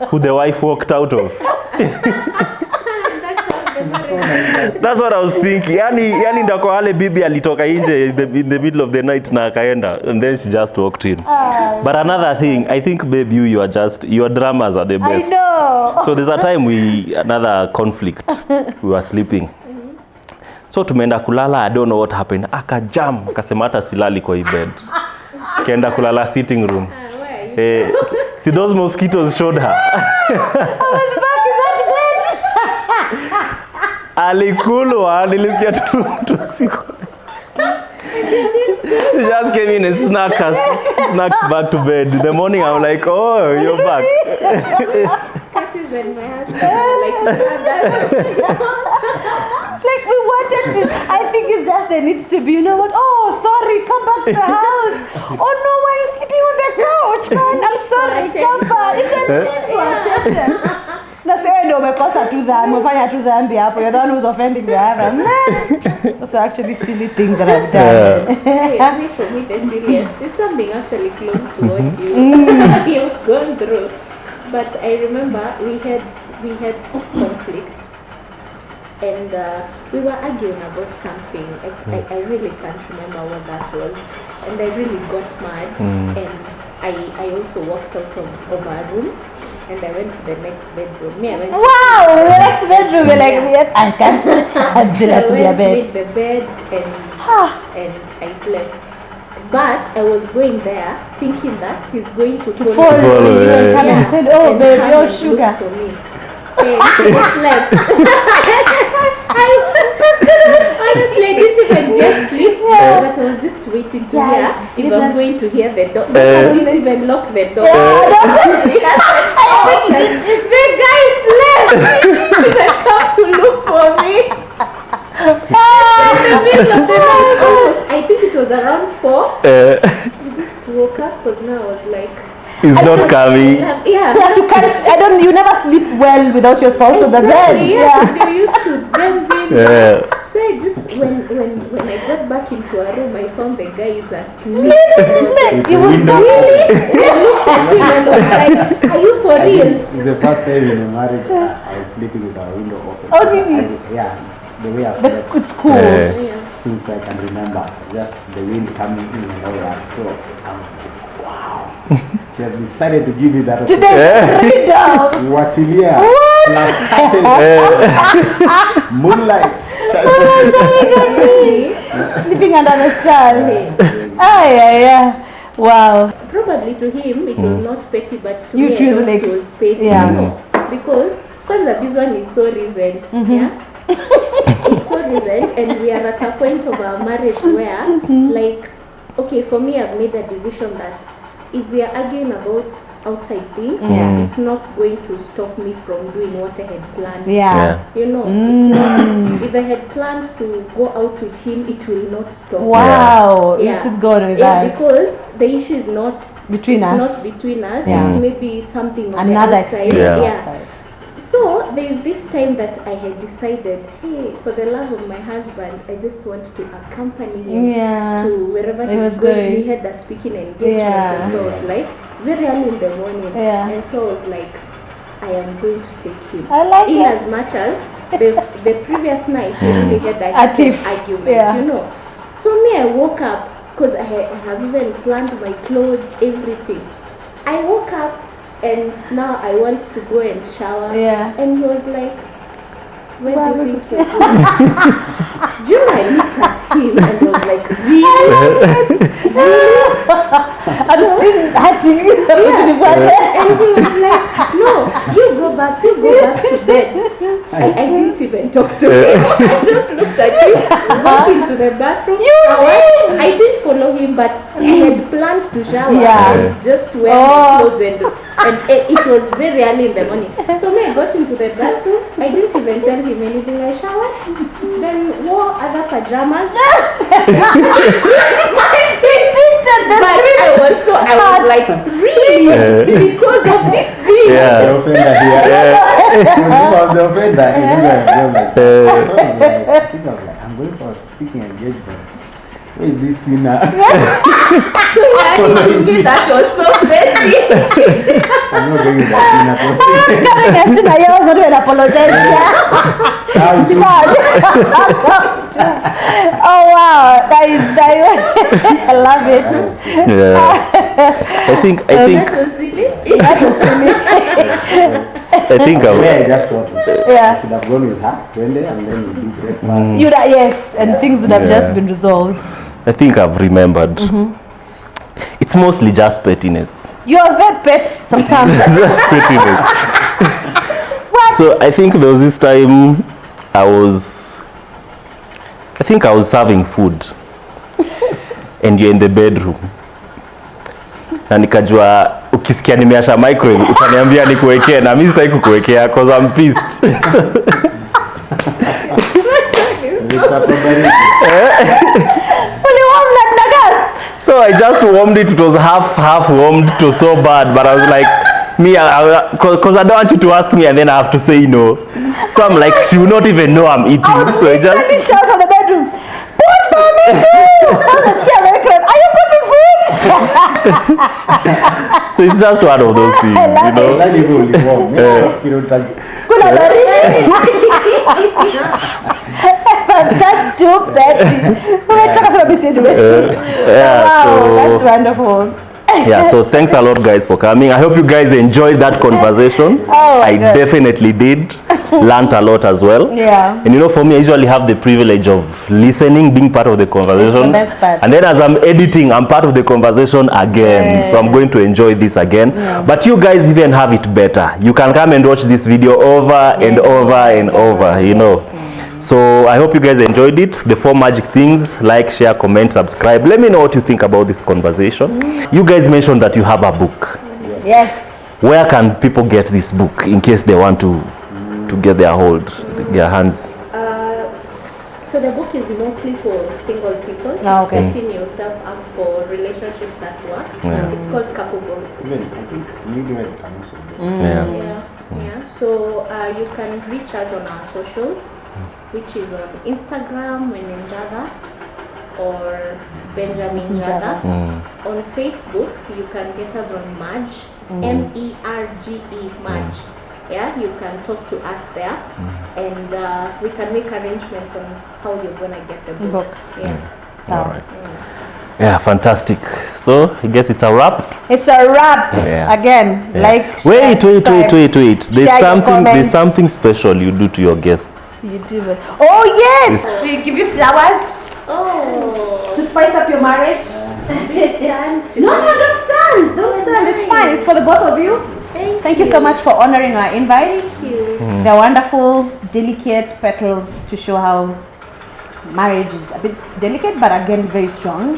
who the wife walked out of. That's what I was thinking. Yani ndako wale bibi alitoka nje in the middle of the night na akaenda, and then she just walked in. But another thing, I think, babe, your dramas are the best. I know. So there's a time another conflict, we were sleeping. So tumeenda kulala, I don't know what happened. Akajam, akasema hata silali kwa hii bed. Kaenda kulala sitting room. See, those mosquitoes showed her. I was back in that bed. Alikulwa, nilisikia tu siku. She just came in and snuck back to bed. In the morning, I'm like, oh, you're back. Curtis and my husband like It's like we wanted to. I think it's just there needs to be, you know what? Oh, sorry, come back to the house. Oh no, why are you sleeping on the couch, man? I'm sorry, come back. It's a na sasa ndio umekosa tu dhambi, umefanya tu dhambi hapo. You're the one who's offending the other. Man. Those are actually silly things that I've done. For me, the silliest. It's something actually close to what you've gone through. But I remember we had conflict, and we were arguing about something. I really can't remember what that was, and I really got mad, and I also walked out of our room. And I went to the next bedroom. Wow, the next bedroom. You're like, I can't. I still have to be a bed. I went to the bed and I slept. But I was going there thinking that he's going to follow you and come and say, oh, baby, oh, sugar. For me. And he slept. Honestly, I didn't even get sleep, but I was just waiting to hear if I'm going to hear the door. I didn't even lock the door. The guy slept. He didn't come to look for me. In the middle of the night, I think it was around 4. I just woke up because now I was like, he's not coming. Yes, you can't. You never sleep well without your spouse on the bed. Yeah, you used to then being So I just when I got back into a room, I found the guy is asleep. You would really? I looked at him and was like, "Are you for real?" It's the first time in a marriage I was sleeping with our window open. Oh, really? It's the way I've But slept. it's cool. Since I can remember, just the wind coming in and all that. So I was like, wow. She has decided to give me that Freedom. Watilia. Moonlight. Sleeping under the stars. Yeah. Wow. Probably to him it was not petty, but to You me choose I thought like, it was petty. yeah. You know, because kwanza this one is so recent. Yeah. It's so recent, and we are at a point of our marriage where, like, okay, for me, I've made a decision that if we are arguing about outside things, it's not going to stop me from doing what I had planned. You know, it's not. If I had planned to go out with him, it will not stop. Wow, you should go with that. Because the issue is not between us. It's not between us. It's maybe something on another the outside. experience. So there is this time that I had decided, hey, for the love of my husband, I just want to accompany him to wherever he's going. He had a speaking engagement, and so I was like, very early in the morning, and so I was like, I am going to take him. I like in as much as the previous night we really had a argument, you know. So me, I woke up because I have even planned my clothes, everything. I woke up and now I want to go and shower. Yeah. And he was like, where do you think you're going? Do you know, I looked at him and was like, really? I'm still hurting you. And he was like, no, you go back to bed. I didn't even talk to him. I just looked at him, got into the bathroom. I didn't follow him, but I had planned to shower and just wear my clothes and it was very early in the morning. So when I got into the bathroom, I didn't even tell him anything. I showered, then wore other pajamas. But I was like, really? Because of this thing? The offender here. He was the offender. I think I was like, I'm going for a speaking engagement. Where is this sinner? So that was so petty. I'm not going with that sinner. I was not even apologizing. Oh wow, that is I love it. Yeah. I think That was silly. I think I just thought I should have gone with her 20 and then we do breakfast. Yes, and things would have just been resolved. I think I've remembered. It's mostly just pettiness. You are very pet sometimes. It's just pettiness. What? So I think there was this time I was serving food and you're in the bedroom. Na nikajua ukisikia nimeasha microwave utaniambia nikuwekea na mimi sitaki kukuwekea because I'm pissed. So I just warmed it. It was half warmed. It was so bad, but I was like, because I don't want you to ask me and then I have to say no. So I'm like, she will not even know I'm eating. So I just shout from the bedroom. Put for me food. Are you putting food? So it's just one of those things, you know. That's too petty. That's wonderful. Yeah, so thanks a lot guys for coming. I hope you guys enjoyed that conversation. I definitely did. Learned a lot as well. Yeah. And you know, for me, I usually have the privilege of listening, being part of the conversation. That's the best part. And then as I'm editing, I'm part of the conversation again. So I'm going to enjoy this again. But you guys even have it better. You can come and watch this video over and over and over, you know. So I hope you guys enjoyed it. The 4 magic things: like, share, comment, subscribe. Let me know what you think about this conversation. You guys mentioned that you have a book. Yes. Where can people get this book in case they want to get their hands? So the book is mostly for single people. Setting yourself up for relationships that work. It's called Couple Bonds. Even I think newlyweds can also do. Yeah. So you can reach us on our socials, which is on Instagram, Njathas, or Benjamin Njathas. On Facebook, you can get us on Merge, MERGE, Merge. Yeah, you can talk to us there, and we can make arrangements on how you're gonna get the book. All right. Yeah, fantastic. So I guess it's a wrap. It's a wrap. Again, like. Wait. There's something special you do to your guests. You do it. Oh yes. We give you flowers. Oh. To spice up your marriage. Please stand. No, don't stand. Don't stand. It's fine. It's for the both of you. Thank you so much for honoring our invite. Thank you. They're wonderful, delicate petals to show how marriage is a bit delicate, but again very strong.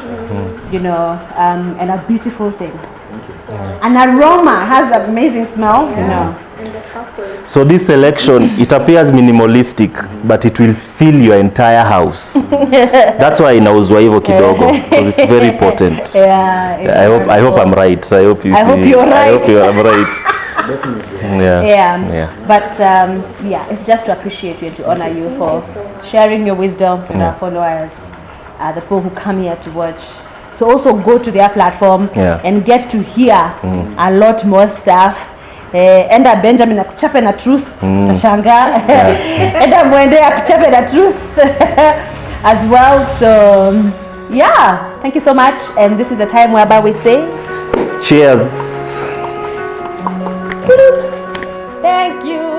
You know, and a beautiful thing. Thank you. An aroma, has an amazing smell. You know. And the couple. So this selection, it appears minimalistic, but it will fill your entire house. That's why inauzwa hivyo kidogo, because it's very potent. I hope I'm right. I hope you're right. I hope I'm right. Definitely. But it's just to appreciate you and to honor you for sharing your wisdom with our followers, the people who come here to watch. So also go to their platform and get to hear a lot more stuff. Enda Benjamin akuchape na truth, tashangaa. Enda Mwende akuchape na truth as well. So thank you so much, and this is the time whereby we say cheers. Thank you.